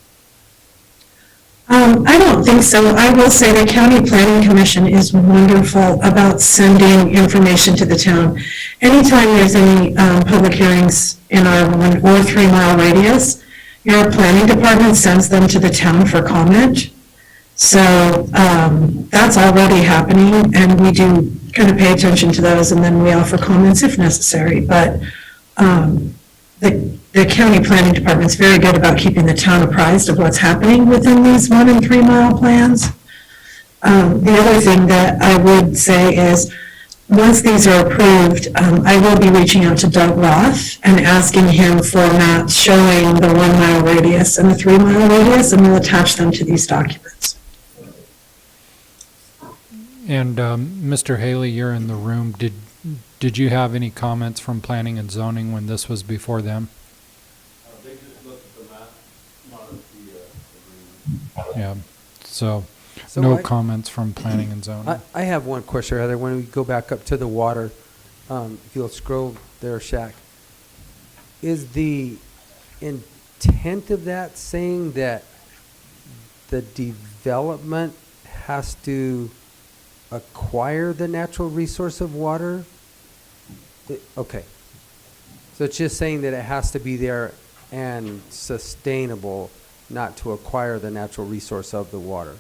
I don't think so. I will say the County Planning Commission is wonderful about sending information to the town. Anytime there's any public hearings in our 1 or 3 mile radius, your planning department sends them to the town for comment. So that's already happening, and we do kind of pay attention to those, and then we offer comments if necessary. But the county planning department's very good about keeping the town apprised of what's happening within these 1 and 3 mile plans. The other thing that I would say is, once these are approved, I will be reaching out to Doug Roth and asking him for maps showing the 1 mile radius and the 3 mile radius, and we'll attach them to these documents. And Mr. Haley, you're in the room. Did you have any comments from planning and zoning when this was before them? They just looked at the map, not at the agreement. Yeah. So So no I- comments from planning and zoning. I have one question, Heather. When we go back up to the water, if you'll scroll there, Shaq, is the intent of that saying that the development has to acquire the natural resource of water? Okay. So it's just saying that it has to be there and sustainable, not to acquire the natural resource of the water.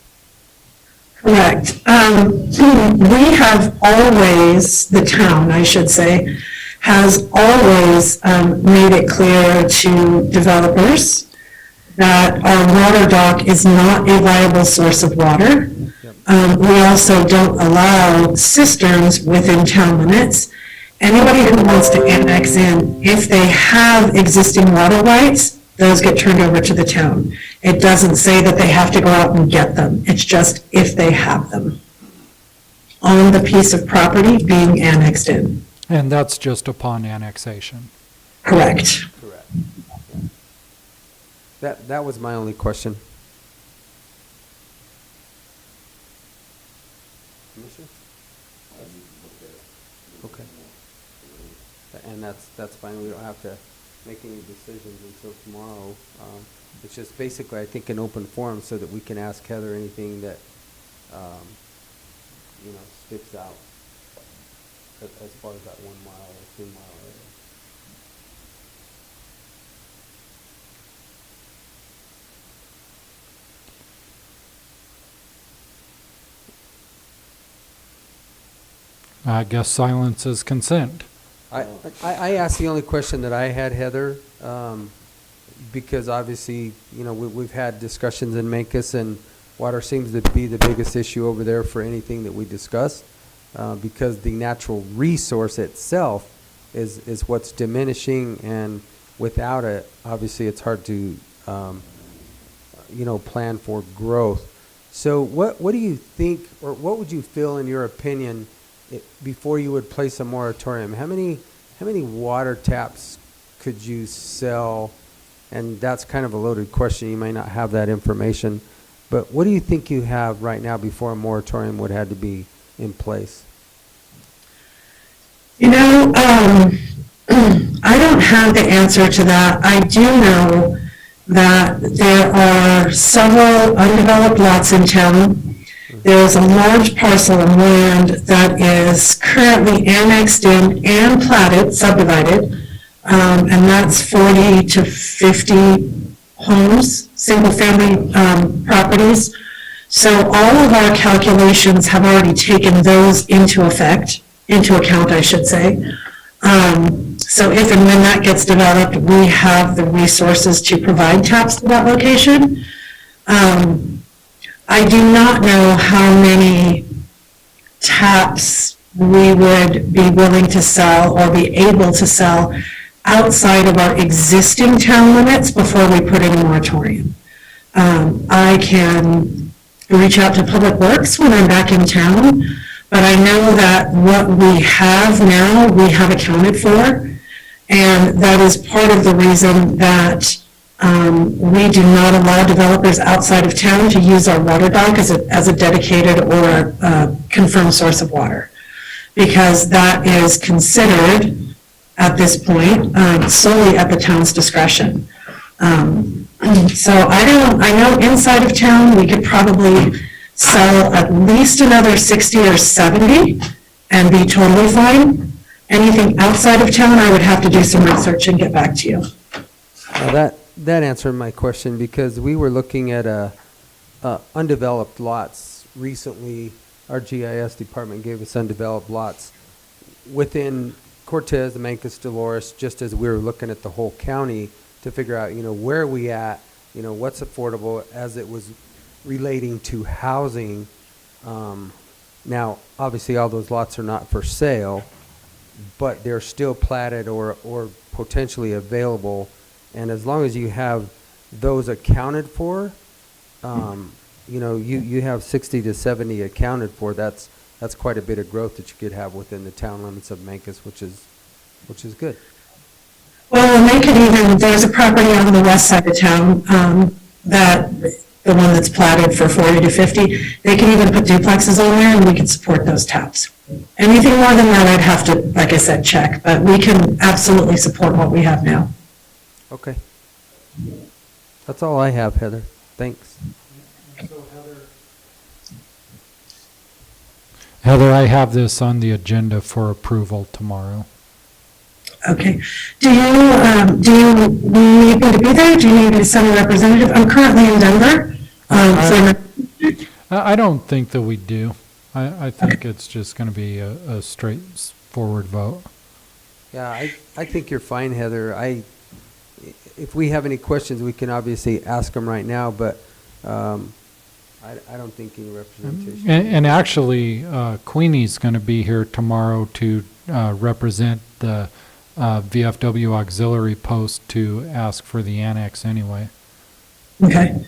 Correct. We have always, the town, I should say, has always made it clear to developers that our water dock is not a viable source of water. We also don't allow cisterns within town limits. Anybody who wants to annex in, if they have existing water rights, those get turned over to the town. It doesn't say that they have to go out and get them. It's just if they have them on the piece of property being annexed in. And that's just upon annexation. Correct. Correct. That was my only question. Commissioner? Okay. And that's fine. We don't have to make any decisions until tomorrow. It's just basically, I think, an open forum so that we can ask Heather anything that, sticks out as far as that 1 mile or 2 mile area. I guess silence is consent. I asked the only question that I had, Heather, because obviously, we've had discussions in Mancos, and water seems to be the biggest issue over there for anything that we discuss, because the natural resource itself is what's diminishing, and without it, obviously, it's hard to, plan for growth. So what do you think, or what would you feel, in your opinion, before you would place a moratorium? How many water taps could you sell? And that's kind of a loaded question. You may not have that information. But what do you think you have right now before a moratorium would have to be in place? I don't have the answer to that. I do know that there are several undeveloped lots in town. There's a large parcel of land that is currently annexed in and platted, subdivided, and that's 40 to 50 homes, single-family properties. So all of our calculations have already taken those into account, I should say. So if and when that gets developed, we have the resources to provide taps to that location. I do not know how many taps we would be willing to sell or be able to sell outside of our existing town limits before we put in a moratorium. I can reach out to Public Works when I'm back in town, but I know that what we have now, we have accounted for, and that is part of the reason that we do not allow developers outside of town to use our water dock as a dedicated or a confirmed source of water, because that is considered at this point solely at the town's discretion. So I know inside of town we could probably sell at least another 60 or 70 and be totally fine. Anything outside of town, I would have to do some research and get back to you. Well, that answered my question, because we were looking at undeveloped lots recently. Our GIS department gave us undeveloped lots within Cortez, the Mancos, Dolores, just as we were looking at the whole county to figure out, where are we at, what's affordable as it was relating to housing. Now, obviously, all those lots are not for sale, but they're still platted or potentially available. And as long as you have those accounted for, you have 60 to 70 accounted for. That's quite a bit of growth that you could have within the town limits of Mancos, which is good. Well, and they could even, there's a property on the west side of town, the one that's platted for 40 to 50, they can even put duplexes on there and we can support those taps. Anything more than that, I'd have to, like I said, check, but we can absolutely support what we have now. Okay. That's all I have, Heather. Thanks. Heather, I have this on the agenda for approval tomorrow. Okay. Do you need me to be there? Do you need me to send a representative? I'm currently in Denver. I don't think that we do. I think it's just going to be a straightforward vote. Yeah, I think you're fine, Heather. If we have any questions, we can obviously ask them right now, but I don't think any representation. And actually, Queenie's going to be here tomorrow to represent the VFW auxiliary post to ask for the annex anyway. Okay.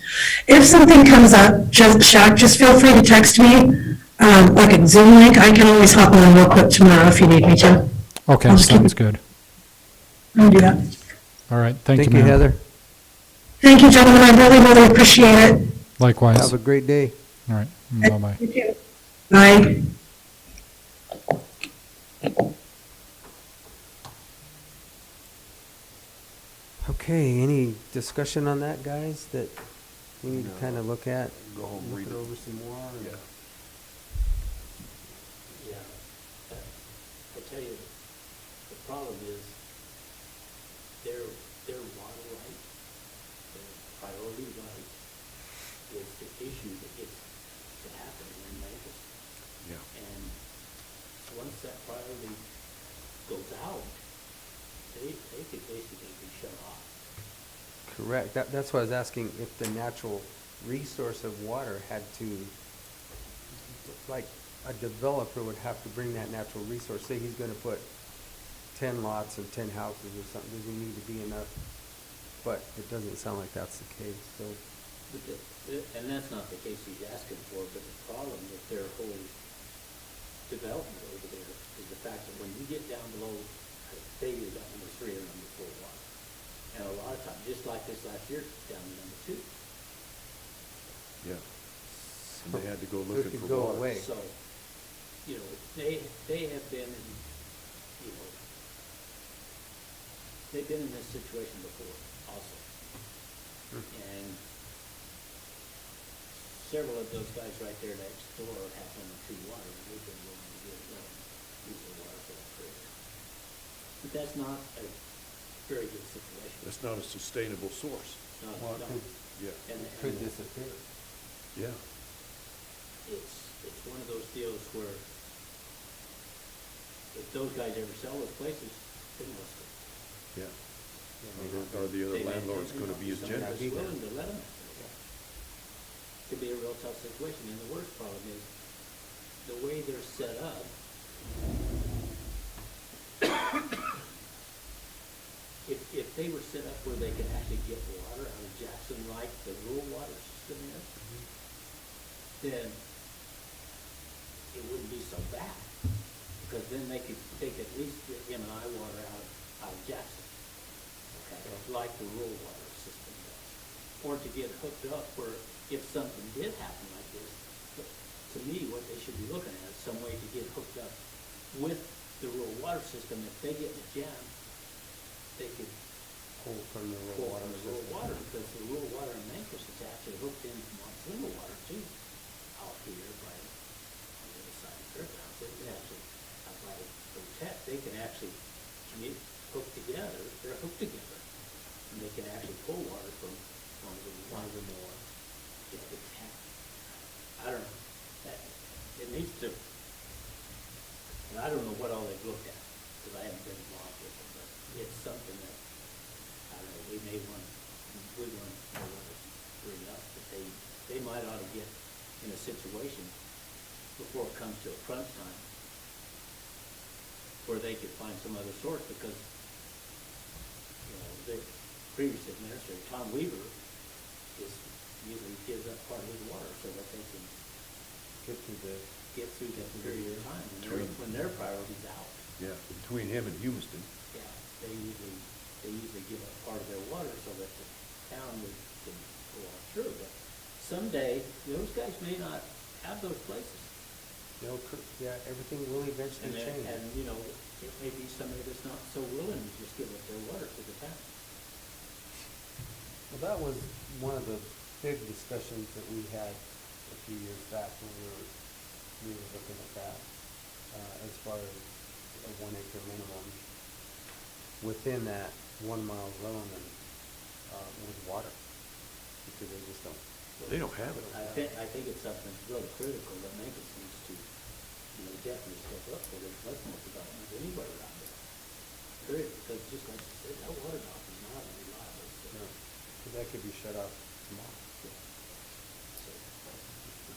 If something comes up, Shaq, just feel free to text me, like a Zoom link. I can always hop on real quick tomorrow if you need me to. Okay, I'll just keep- sounds good. I'll do that. All right, thank you, Thank you, ma'am. Heather. Thank you, gentlemen. I really, really appreciate it. Likewise. Have a great day. All right, bye-bye. You too. Bye. Okay, any discussion on that, guys, that we need to kind of look at? Go home, Look read it it. over some more? or- Yeah. Yeah, I tell you, the problem is their water right, their priority right is the issue that gets to happen in Memphis. Yeah. And once that priority goes out, they could basically be shut off. Correct. That's why I was asking if the natural resource of water had to, like, a developer would have to bring that natural resource. Say he's gonna put 10 lots or 10 houses or something, does he need to be enough? But it doesn't sound like that's the case, so. And that's not the case he's asking for, but the problem with their whole development over there is the fact that when you get down below, say you got number 3 or number 4 water, and a lot of times, just like this last year, down to number 2. Yeah. And they had to go It looking could for go water. away. So, you know, they have been in, you know, they've been in this situation before also. And several of those guys right there next door have number 2 water, and they've been willing to give them use the water for that creek. But that's not a very good situation. That's not a sustainable source. No, Well, it no. could- Yeah. And Could disappear. Yeah. it's one of those deals where if those guys ever sell those places, they must have. Yeah. Are the other landlords gonna be as Somebody generous? that's willing to let them. Could be a real tough situation, and the worst problem is the way they're set up. If they were set up where they could actually get water out of Jackson like the rural water system is, then it wouldn't be so bad. Because then they could at least get M&I water out of Jackson. Okay, like the rural water system does. Or to get hooked up where if something did happen like this, but to me, what they should be looking at is some way to get hooked up with the rural water system. If they get in a jam, they could Pull from the pull rural from water the rural system. water, because the rural water in Memphis is actually hooked into Montezuma water too, out here by, on the other side of Fairgrounds. They can actually, out by Protect, they can actually hook together, they're hooked together, and they can actually pull water from one of the more, if the tap, I don't know, that, it needs to, and I don't know what all they've looked at, because I haven't been involved with it, but it's something that, I don't know, we want to know what to bring up, but they might ought to get in a situation before it comes to a crunch time where they could find some other source, because, you know, the previous administrator, Tom Weaver, usually gives up part of his water so that they can get through that period of time when their priority's out. Yeah, between him and Humiston. Yeah, they usually give up part of their water so that the town can go on through. But someday, those guys may not have those places. Yeah, everything will eventually change. And, you know, it may be somebody that's not so willing to just give up their water to the town. Well, that was one of the big discussions that we had a few years back when we were looking at that, as far as a 1 acre minimum. within that 1 mile zone and, with water, because they just don't. Well, they don't have it. I think it's something really critical that Memphis needs to, definitely step up for there's much more development than anybody around there. Period, because just like you said, that water dock is not reliable, so. No, 'cause that could be shut off tomorrow. So,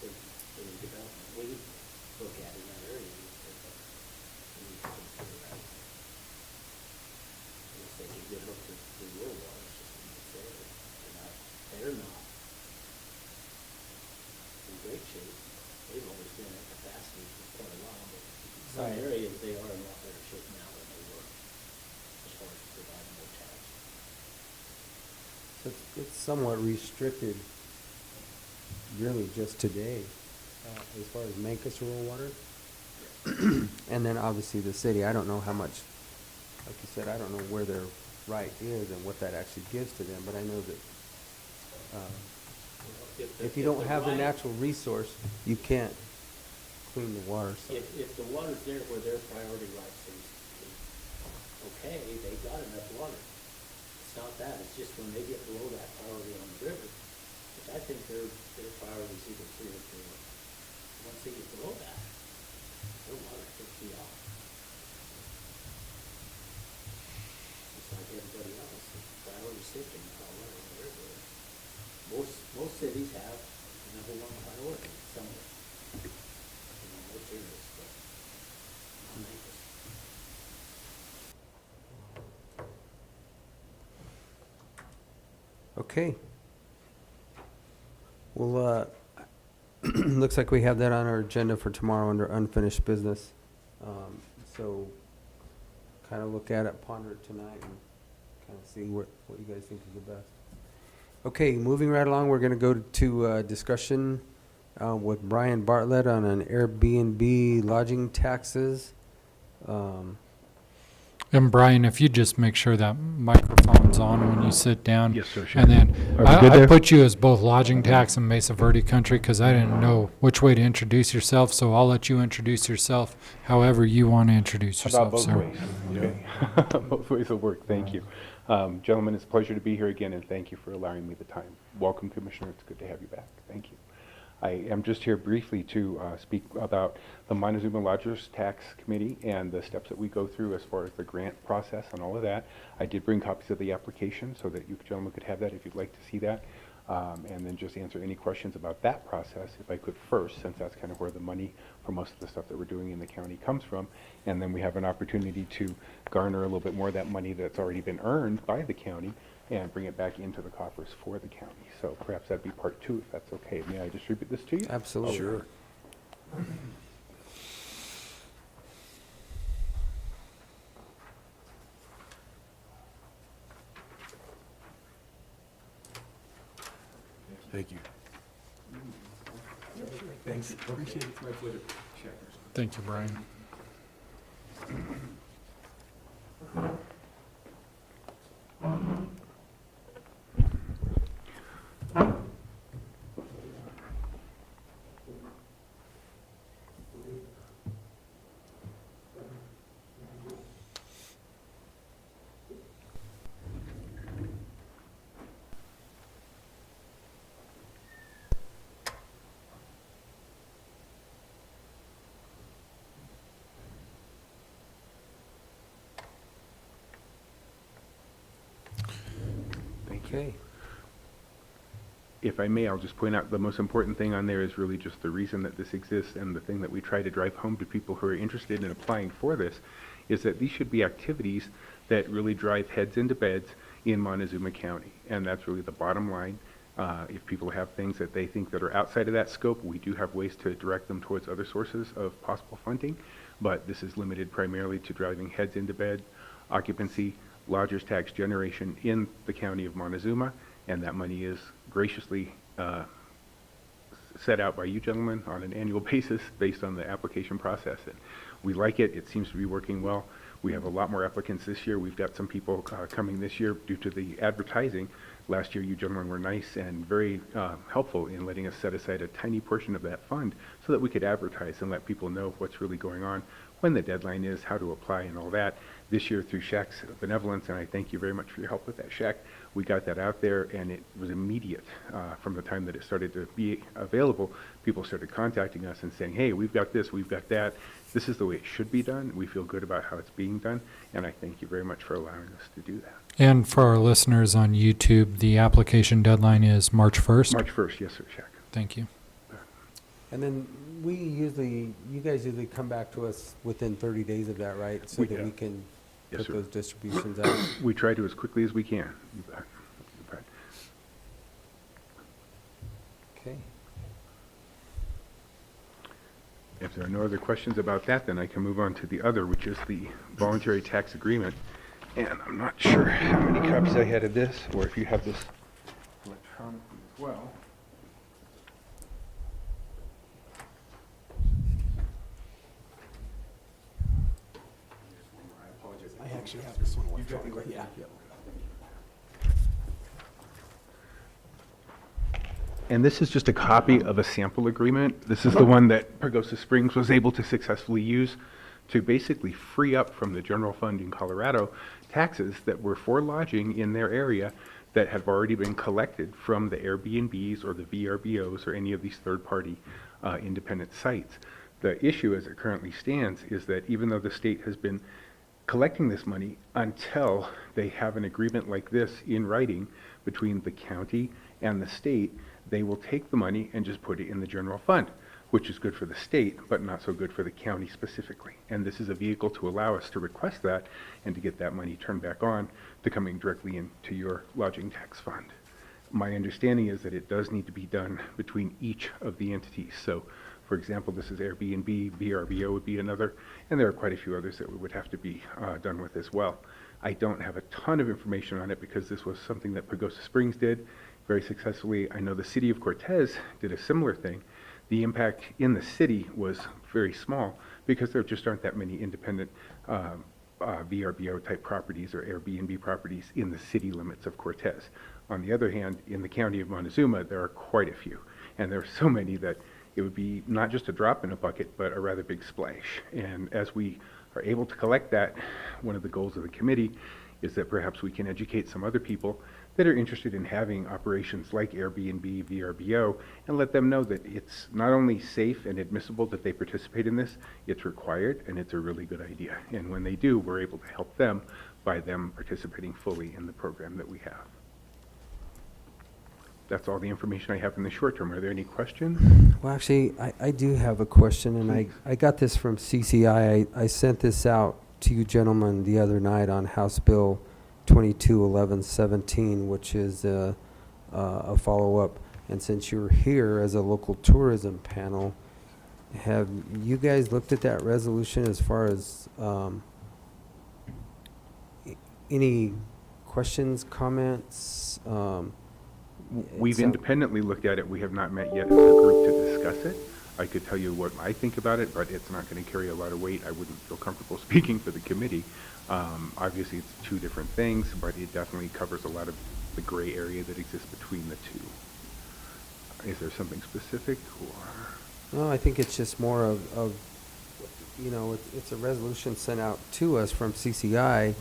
the development we look at in that area, we need to consider that. Let's take a good look at the rural water system that's there. They're not in great shape. They've always been at capacity for quite a while, but some areas they are in a lot better shape now than they were as far as providing more tax. So it's somewhat restricted, really just today, as far as Mancos rural water. And then obviously the city, I don't know how much, like you said, I don't know where their right is and what that actually gives to them, but I know that, if you don't have the natural resource, you can't clean the water, so. If the water's there where their priority rights is okay, they've got enough water. It's not that, it's just when they get below that priority on the river, which I think their priority is either 3 or 4. Once they get below that, their water could be off. Just like everybody else, the priority system in Colorado and the river. Most cities have the number 1 priority somewhere. Most areas, but not Memphis. Okay. Well, looks like we have that on our agenda for tomorrow under unfinished business. So kind of look at it, ponder it tonight, and kind of see what you guys think is the best. Okay, moving right along, we're going to go to discussion with Brian Bartlett on an Airbnb lodging taxes. And Brian, if you just make sure that microphone's on when you sit down. Yes, sir, sure. And then Are we good I there? put you as both lodging tax and Mesa Verde country because I didn't know which way to introduce yourself. So I'll let you introduce yourself however you want to introduce About yourself, both sir. ways. Okay. Both ways will work. Thank you. Gentlemen, it's a pleasure to be here again, and thank you for allowing me the time. Welcome, Commissioner. It's good to have you back. Thank you. I am just here briefly to speak about the Montezuma Lodgers Tax Committee and the steps that we go through as far as the grant process and all of that. I did bring copies of the application so that you gentlemen could have that if you'd like to see that. And then just answer any questions about that process, if I could first, since that's kind of where the money for most of the stuff that we're doing in the county comes from. And then we have an opportunity to garner a little bit more of that money that's already been earned by the county and bring it back into the coffers for the county. So perhaps that'd be part 2, if that's okay. May I distribute this to you? Absolutely. Sure. Thank you. Thanks. Appreciate it. My pleasure. Thank you, Brian. Okay. If I may, I'll just point out the most important thing on there is really just the reason that this exists, and the thing that we try to drive home to people who are interested in applying for this is that these should be activities that really drive heads into beds in Montezuma County. And that's really the bottom line. If people have things that they think that are outside of that scope, we do have ways to direct them towards other sources of possible funding, but this is limited primarily to driving heads into bed, occupancy, lodgers tax generation in the county of Montezuma, and that money is graciously set out by you gentlemen on an annual basis based on the application process. And we like it. It seems to be working well. We have a lot more applicants this year. We've got some people coming this year due to the advertising. Last year, you gentlemen were nice and very helpful in letting us set aside a tiny portion of that fund so that we could advertise and let people know what's really going on, when the deadline is, how to apply and all that. this year through Shaq's benevolence, and I thank you very much for your help with that, Shaq. We got that out there, and it was immediate from the time that it started to be available. People started contacting us and saying, hey, we've got this, we've got that. This is the way it should be done. We feel good about how it's being done, and I thank you very much for allowing us to do that. And for our listeners on YouTube, the application deadline is March 1st? March 1st, yes, sir, Shaq. Thank you. And then you guys usually come back to us within 30 days of that, right? So We that do. we can Yes, put sir. those distributions out. We try to as quickly as we can. You bet. You bet. Okay. If there are no other questions about that, then I can move on to the other, which is the Voluntary Tax Agreement. And I'm not sure how many copies I had of this, or if you have this electronically as well. I actually have this one electronically, yeah. And this is just a copy of a sample agreement. This is the one that Pagosa Springs was able to successfully use to basically free up from the general fund in Colorado taxes that were for lodging in their area that have already been collected from the Airbnbs or the VRBOs or any of these third-party independent sites. The issue as it currently stands is that even though the state has been collecting this money until they have an agreement like this in writing between the county and the state, they will take the money and just put it in the general fund, which is good for the state, but not so good for the county specifically. And this is a vehicle to allow us to request that and to get that money turned back on to coming directly into your lodging tax fund. My understanding is that it does need to be done between each of the entities. So, for example, this is Airbnb, VRBO would be another, and there are quite a few others that would have to be done with as well. I don't have a ton of information on it because this was something that Pagosa Springs did very successfully. I know the city of Cortez did a similar thing. The impact in the city was very small because there just aren't that many independent VRBO type properties or Airbnb properties in the city limits of Cortez. On the other hand, in the county of Montezuma, there are quite a few, and there are so many that it would be not just a drop in a bucket, but a rather big splash. And as we are able to collect that, one of the goals of the committee is that perhaps we can educate some other people that are interested in having operations like Airbnb, VRBO, and let them know that it's not only safe and admissible that they participate in this, it's required and it's a really good idea. And when they do, we're able to help them by them participating fully in the program that we have. That's all the information I have in the short term. Are there any questions? Well, actually, I do have a question, and I got this from CCI. I sent this out to you gentlemen the other night on House Bill 221117, which is a follow-up. And since you're here as a local tourism panel, have you guys looked at that resolution as far as any questions, comments? We've independently looked at it. We have not met yet as a group to discuss it. I could tell you what I think about it, but it's not going to carry a lot of weight. I wouldn't feel comfortable speaking for the committee. Obviously, it's two different things, but it definitely covers a lot of the gray area that exists between the two. Is there something specific? Or? No, I think it's just more of you know, it's a resolution sent out to us from CCI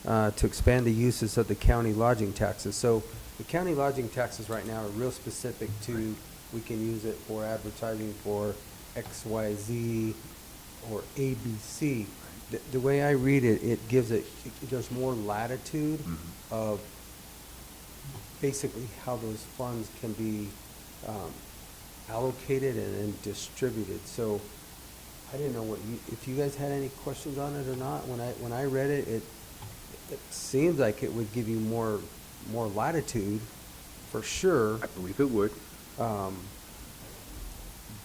to expand the uses of the county lodging taxes. So the county lodging taxes right now are real specific to, we can use it for advertising for XYZ or ABC. The way I read it, it gives it, there's more latitude of basically how those funds can be allocated and distributed. So I didn't know what if you guys had any questions on it or not. When I read it, it seems like it would give you more latitude, for sure. I believe it would.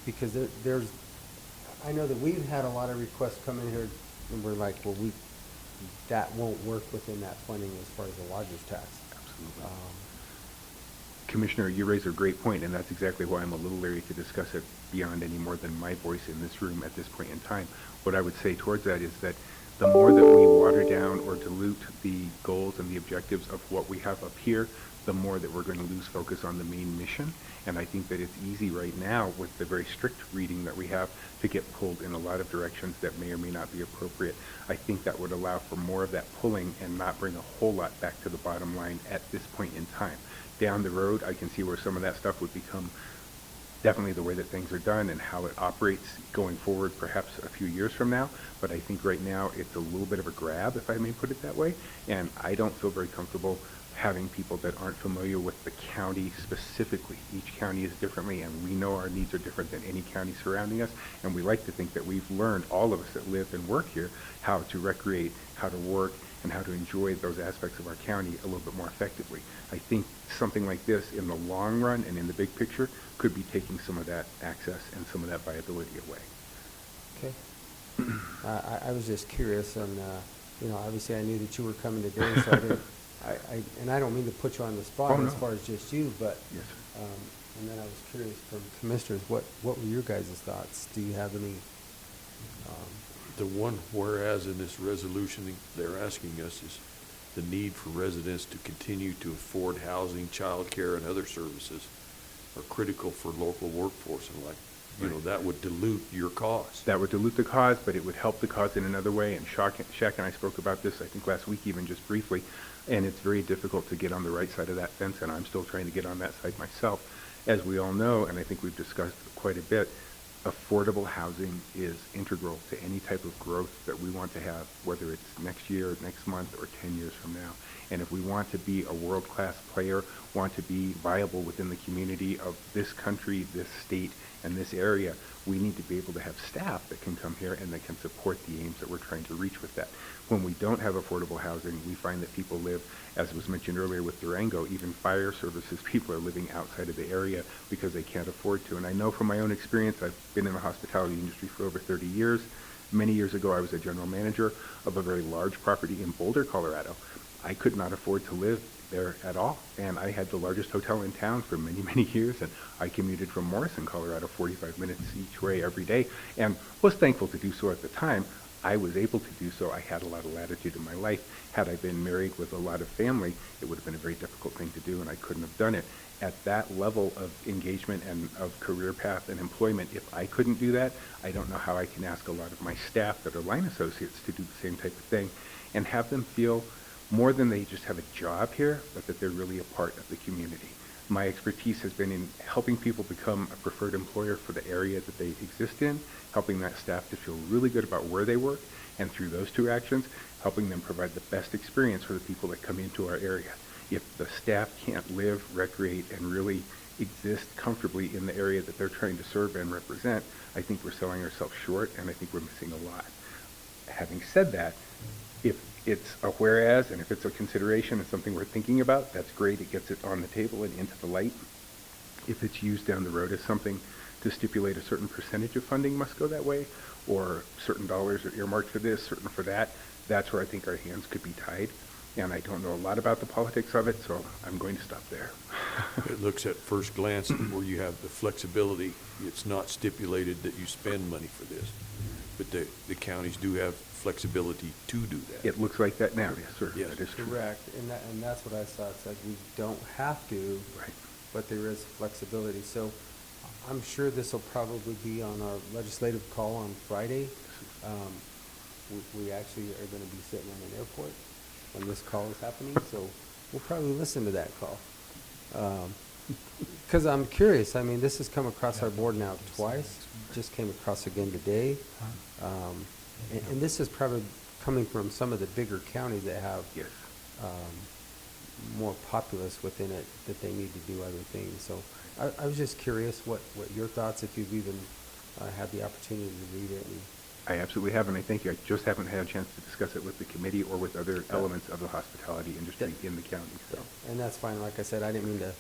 Because there's, I know that we've had a lot of requests come in here, and we're like, well, that won't work within that funding as far as the lodger's tax. Absolutely. Commissioner, you raise a great point, and that's exactly why I'm a little leery to discuss it beyond any more than my voice in this room at this point in time. What I would say towards that is that the more that we water down or dilute the goals and the objectives of what we have up here, the the more that we're going to lose focus on the main mission. And I think that it's easy right now with the very strict reading that we have to get pulled in a lot of directions that may or may not be appropriate. I think that would allow for more of that pulling and not bring a whole lot back to the bottom line at this point in time. Down the road, I can see where some of that stuff would become definitely the way that things are done and how it operates going forward perhaps a few years from now. But I think right now it's a little bit of a grab, if I may put it that way. And I don't feel very comfortable having people that aren't familiar with the county specifically. Each county is differently, and we know our needs are different than any county surrounding us. And we like to think that we've learned, all of us that live and work here, how to recreate, how to work, and how to enjoy those aspects of our county a little bit more effectively. I think something like this in the long run and in the big picture could be taking some of that access and some of that viability away. Okay. I was just curious, and, obviously I knew that you were coming today, so I didn't, and I don't mean to put you on the spot Oh, as no. far as just you, but, Yes, sir. and then I was curious from commissioners, what were your guys' thoughts? Do you have any, The one whereas in this resolution they're asking us is the need for residents to continue to afford housing, childcare, and other services are critical for local workforce. And that would dilute your cost. That would dilute the cause, but it would help the cause in another way. And Shaq and I spoke about this, I think, last week even just briefly. And it's very difficult to get on the right side of that fence, and I'm still trying to get on that side myself. As we all know, and I think we've discussed quite a bit, affordable housing is integral to any type of growth that we want to have, whether it's next year, next month, or 10 years from now. And if we want to be a world-class player, want to be viable within the community of this country, this state, and this area, we need to be able to have staff that can come here and that can support the aims that we're trying to reach with that. When we don't have affordable housing, we find that people live, as was mentioned earlier with Durango, even fire services, people are living outside of the area because they can't afford to. And I know from my own experience, I've been in the hospitality industry for over 30 years. Many years ago, I was a general manager of a very large property in Boulder, Colorado. I could not afford to live there at all. And I had the largest hotel in town for many, many years. And I commuted from Morrison, Colorado, 45 minutes each way every day, and was thankful to do so at the time. I was able to do so. I had a lot of latitude in my life. Had I been married with a lot of family, it would have been a very difficult thing to do, and I couldn't have done it. At that level of engagement and of career path and employment, if I couldn't do that, I don't know how I can ask a lot of my staff that are line associates to do the same type of thing and have them feel more than they just have a job here, but that they're really a part of the community. My expertise has been in helping people become a preferred employer for the area that they exist in, helping that staff to feel really good about where they work, and through those two actions, helping them provide the best experience for the people that come into our area. If the staff can't live, recreate, and really exist comfortably in the area that they're trying to serve and represent, I think we're selling ourselves short, and I think we're missing a lot. Having said that, if it's a whereas, and if it's a consideration and something we're thinking about, that's great. It gets it on the table and into the light. If it's used down the road as something to stipulate a certain percentage of funding must go that way, or certain dollars are earmarked for this, certain for that, that's where I think our hands could be tied. And I don't know a lot about the politics of it, so I'm going to stop there. It looks at first glance where you have the flexibility. It's not stipulated that you spend money for this, but the counties do have flexibility to do that. It looks like that now, yes, sir. Yes. That is true. correct, and that's what I saw, it's like we don't have to, Right. but there is flexibility. So I'm sure this will probably be on our legislative call on Friday. We actually are going to be sitting in an airport when this call is happening, so we'll probably listen to that call. Because I'm curious, I mean, this has come across our board now twice, just came across again today. And this is probably coming from some of the bigger counties that have Yes. more populace within it, that they need to do other things. So I was just curious what your thoughts, if you've even had the opportunity to read it. And I absolutely have, and I thank you. I just haven't had a chance to discuss it with the committee or with other elements of the hospitality industry in the county, so. And that's fine. Like I said, I didn't mean to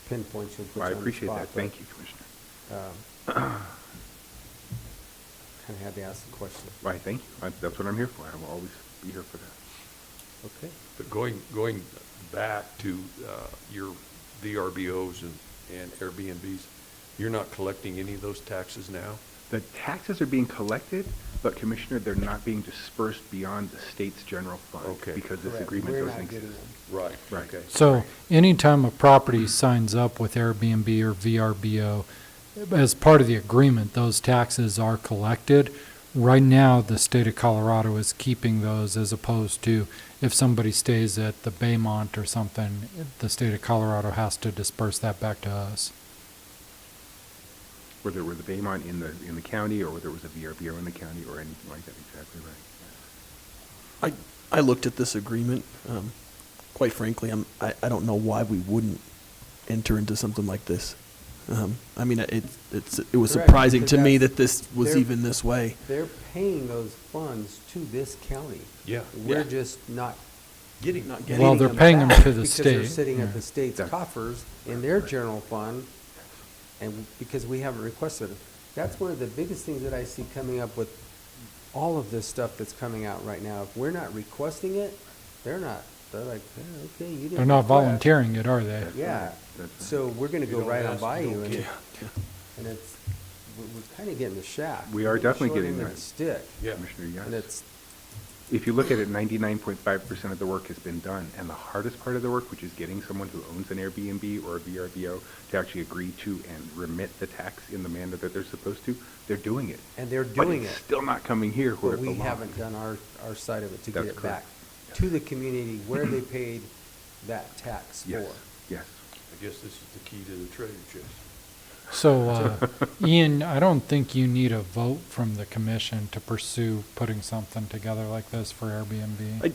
pinpoint you and put you I on the appreciate spot, that. but, Thank you, Commissioner. Kind of had to ask the question. Why, thank you. That's what I'm here for. I will always be here for that. Okay. But going back to your VRBOs and Airbnbs, you're not collecting any of those taxes now? The taxes are being collected, but Commissioner, they're not being dispersed beyond the state's general fund. Okay. Because this Correct. agreement We're doesn't not getting exist. them. Right, Right. okay. So anytime a property signs up with Airbnb or VRBO, as part of the agreement, those taxes are collected. Right now, the state of Colorado is keeping those, as opposed to if somebody stays at the Baymont or something, the state of Colorado has to disperse that back to us. Whether it were the Baymont in the county, or whether it was a VRBO in the county, or anything like that, exactly right. I looked at this agreement, quite frankly, I don't know why we wouldn't enter into something like this. I mean, it was Correct, surprising because to me that's- that this was they're- even this way. They're paying those funds to this county. Yeah. We're Yeah. just not Getting, Not getting getting. Well, they're them paying them back to the because they're state, sitting yeah. at the state's That's- coffers in their general fund, and because we haven't requested it. That's one of the biggest things that I see coming up with all of this stuff that's coming out right now. If we're not requesting it, they're not. They're like, "Eh, okay, you didn't. They're not request." volunteering it, are they? That's Yeah, right. That's right. so we're gonna You go don't right on ask, by you you, don't and get. and it's, we're kinda getting the shaft. We are We're definitely short getting end of that. the stick, Yeah. Commissioner, yes. and it's, If you look at it, 99.5% of the work has been done, and the hardest part of the work, which is getting someone who owns an Airbnb or a VRBO to actually agree to and remit the tax in the manner that they're supposed to, they're doing it. and they're But doing it's it. still not coming here where But it we belongs. haven't done our side of it to get That's it back correct. to the community where they paid that tax for. Yes, yes. I guess this is the key to the treasure chest. So, Ian, I don't think you need a vote from the commission to pursue putting something together like this for Airbnb.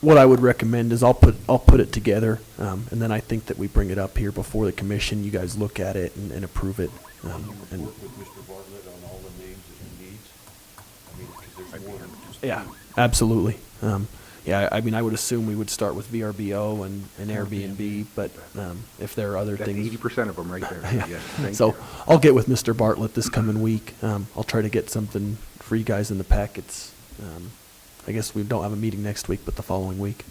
What I would recommend is I'll put it together, and then I think that we bring it up here before the commission. You guys look at it and approve it. Can you And work with Mr. Bartlett on all the names that he needs? I mean, because there's more than just yeah, two. absolutely. Yeah, I mean, I would assume we would start with VRBO and Airbnb, but if there are other That's things. 80% of them right there. Yeah. Yes, thank So you. I'll get with Mr. Bartlett this coming week. I'll try to get something for you guys in the packets. I guess we don't have a meeting next week, but the following week.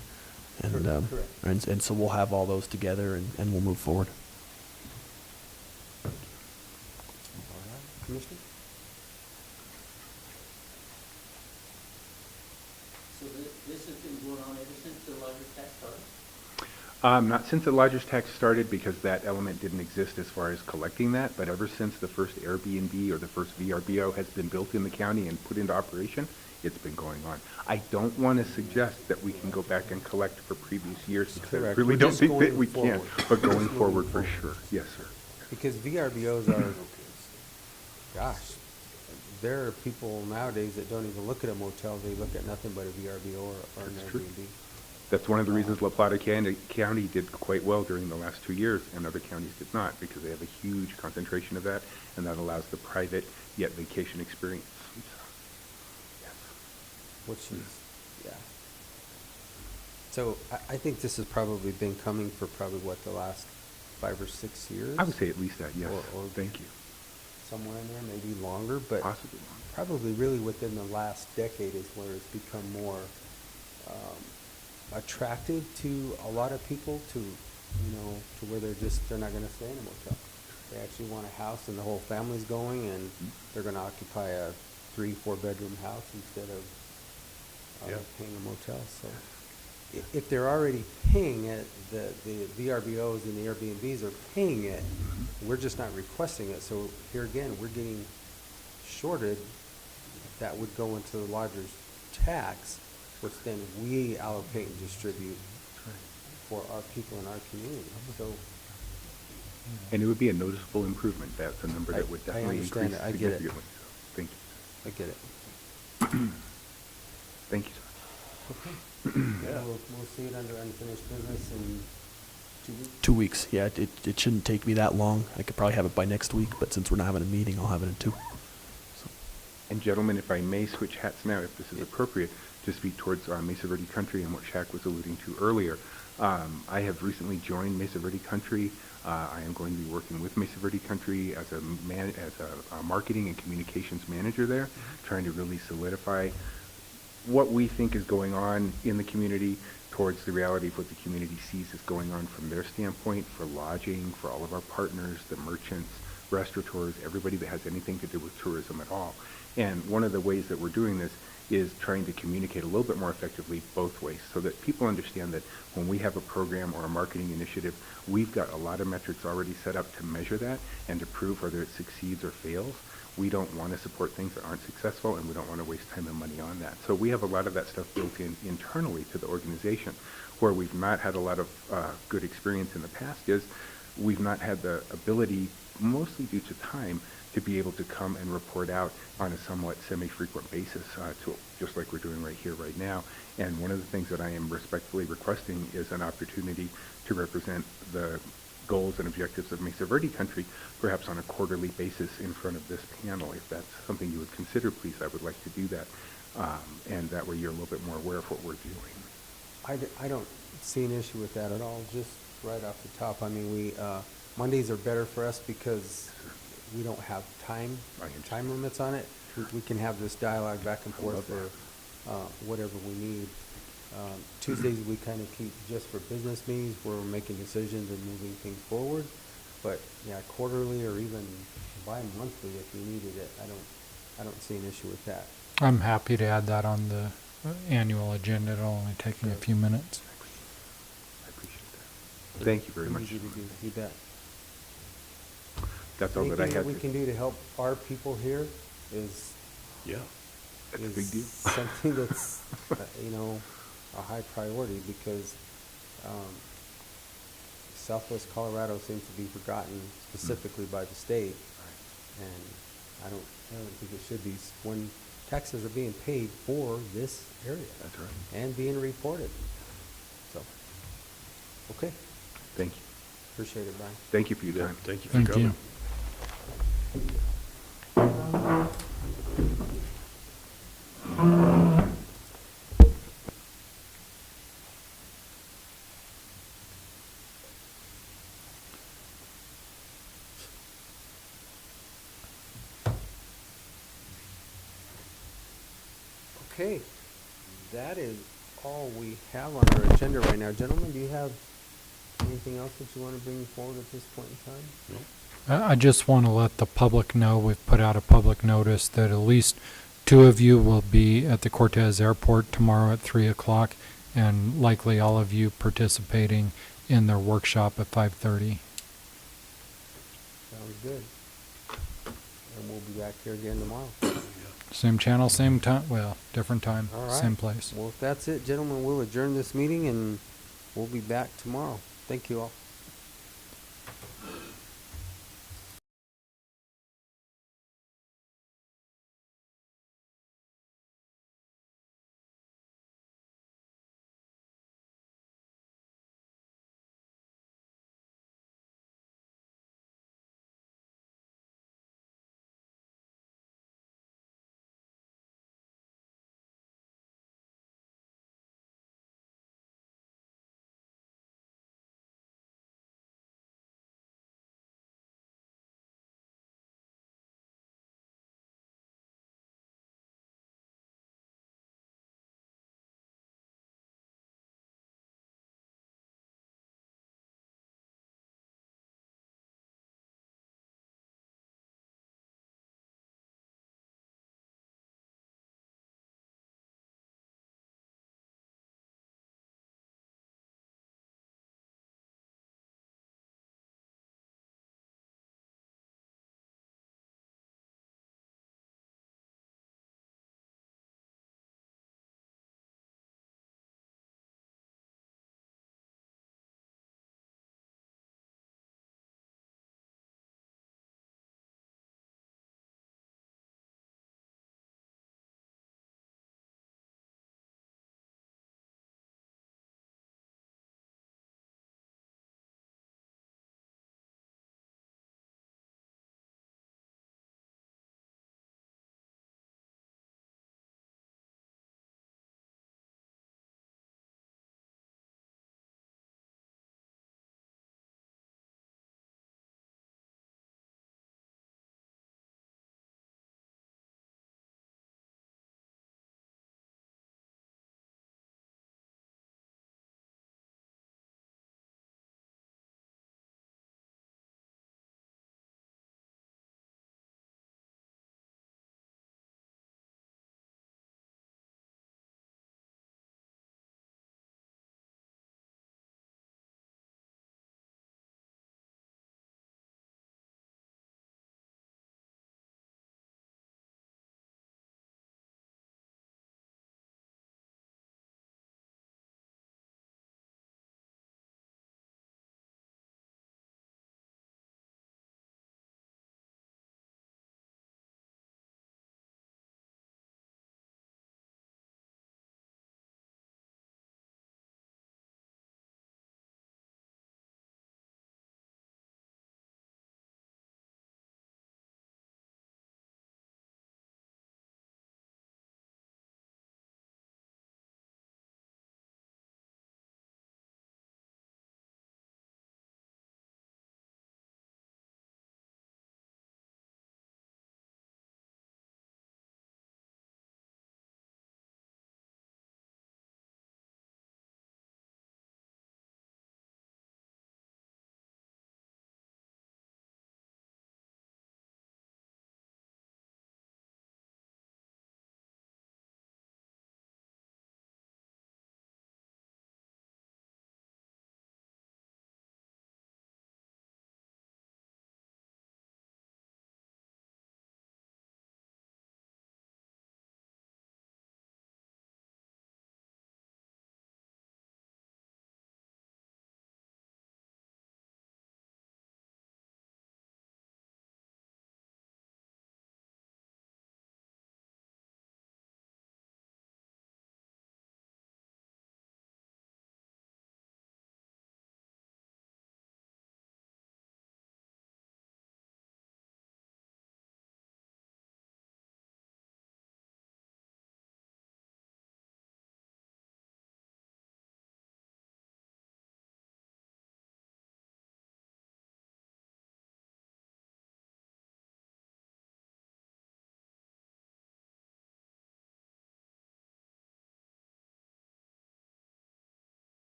And, Correct. and so we'll have all those together and we'll move forward. All right, Commissioner? So this has been going on ever since the lodger's tax started? Not since the lodger's tax started, because that element didn't exist as far as collecting that, but ever since the first Airbnb or the first VRBO has been built in the county and put into operation, it's been going on. I don't want to suggest that we can go back and collect for previous years, because I Correct. really We're don't just think that going we can, forward. but going Just forward moving for sure. forward. Yes, sir. Because VRBOs are, gosh, there are people nowadays that don't even look at a motel, they look at nothing but a VRBO or an That's true. Airbnb. That's one of the reasons La Plata County did quite well during the last 2 years, and other counties did not, because they have a huge concentration of that, and that allows the private yet vacation experience. Yes. Which is, yeah. So I think this has probably been coming for probably, what, the last 5 or 6 years? I would say at least that, yes. Or Thank you. somewhere in there, maybe longer, but Possibly. probably really within the last decade is where it's become more attractive to a lot of people to, to where they're not gonna stay in a motel. They actually want a house and the whole family's going, and they're gonna occupy a 3-4 bedroom house instead of Yeah. paying a motel, so. If they're already paying it, the VRBOs and the Airbnbs are paying it, we're just not requesting it, so here again, we're getting shorted. That would go into the lodger's tax, which then we allocate and distribute for our people in our community, so. And it would be a noticeable improvement. That's a number that would I definitely understand increase it. I get it. significantly. So, thank you. I get it. Thank you, sir. Okay. Yeah. We'll see it under unfinished business in 2 weeks. 2 weeks, yeah, it shouldn't take me that long. I could probably have it by next week, but since we're not having a meeting, I'll have it in 2. So, And gentlemen, if I may switch hats now, if this is appropriate, to speak towards Mesa Verde Country and what Shaq was alluding to earlier. I have recently joined Mesa Verde Country. I am going to be working with Mesa Verde Country as a marketing and communications manager there, trying to really solidify what we think is going on in the community towards the reality of what the community sees is going on from their standpoint, for lodging, for all of our partners, the merchants, restaurateurs, everybody that has anything to do with tourism at all. And one of the ways that we're doing this is trying to communicate a little bit more effectively both ways, so that people understand that when we have a program or a marketing initiative, we've got a lot of metrics already set up to measure that and to prove whether it succeeds or fails. We don't want to support things that aren't successful, and we don't want to waste time and money on that. So we have a lot of that stuff built in internally to the organization. Where we've not had a lot of good experience in the past is we've not had the ability, mostly due to time, to be able to come and report out on a somewhat semi-frequent basis, just like we're doing right here, right now. And one of the things that I am respectfully requesting is an opportunity to represent the goals and objectives of Mesa Verde Country, perhaps on a quarterly basis in front of this panel. If that's something you would consider, please, I would like to do that. And that way you're a little bit more aware of what we're doing. I don't see an issue with that at all, just right off the top. I mean, Mondays are better for us because we don't have time limits on it. We can have this dialogue back and forth for whatever we need. Tuesdays we kind of keep just for business meetings where we're making decisions and moving things forward. But yeah, quarterly or even bi-monthly if you needed it, I don't see an issue with that. I'm happy to add that on the annual agenda. It'll only take me a few minutes. I appreciate that. Thank you very much. Easy to do. You bet. That's all that I Anything had. that we can do to help our people here is Yeah. That's a big deal. something that's a high priority, because Southwest Colorado seems to be forgotten specifically by the state, and I don't think it should be when taxes are being paid for this area. That's right. And being reported. So, okay, Thank you. appreciate it, Brian. Thank you for your time. Thank you for Thank coming. you. Okay, that is all we have on our agenda right now. Gentlemen, do you have anything else that you want to bring forward at this point in time? No? I just want to let the public know we've put out a public notice that at least 2 of you will be at the Cortez Airport tomorrow at 3 o'clock, and likely all of you participating in their workshop at 5:30. Sounds good. And we'll be back here again tomorrow. Same channel, same time, well, different time, All right. same place. Well, if that's it, gentlemen, we'll adjourn this meeting and we'll be back tomorrow. Thank you all.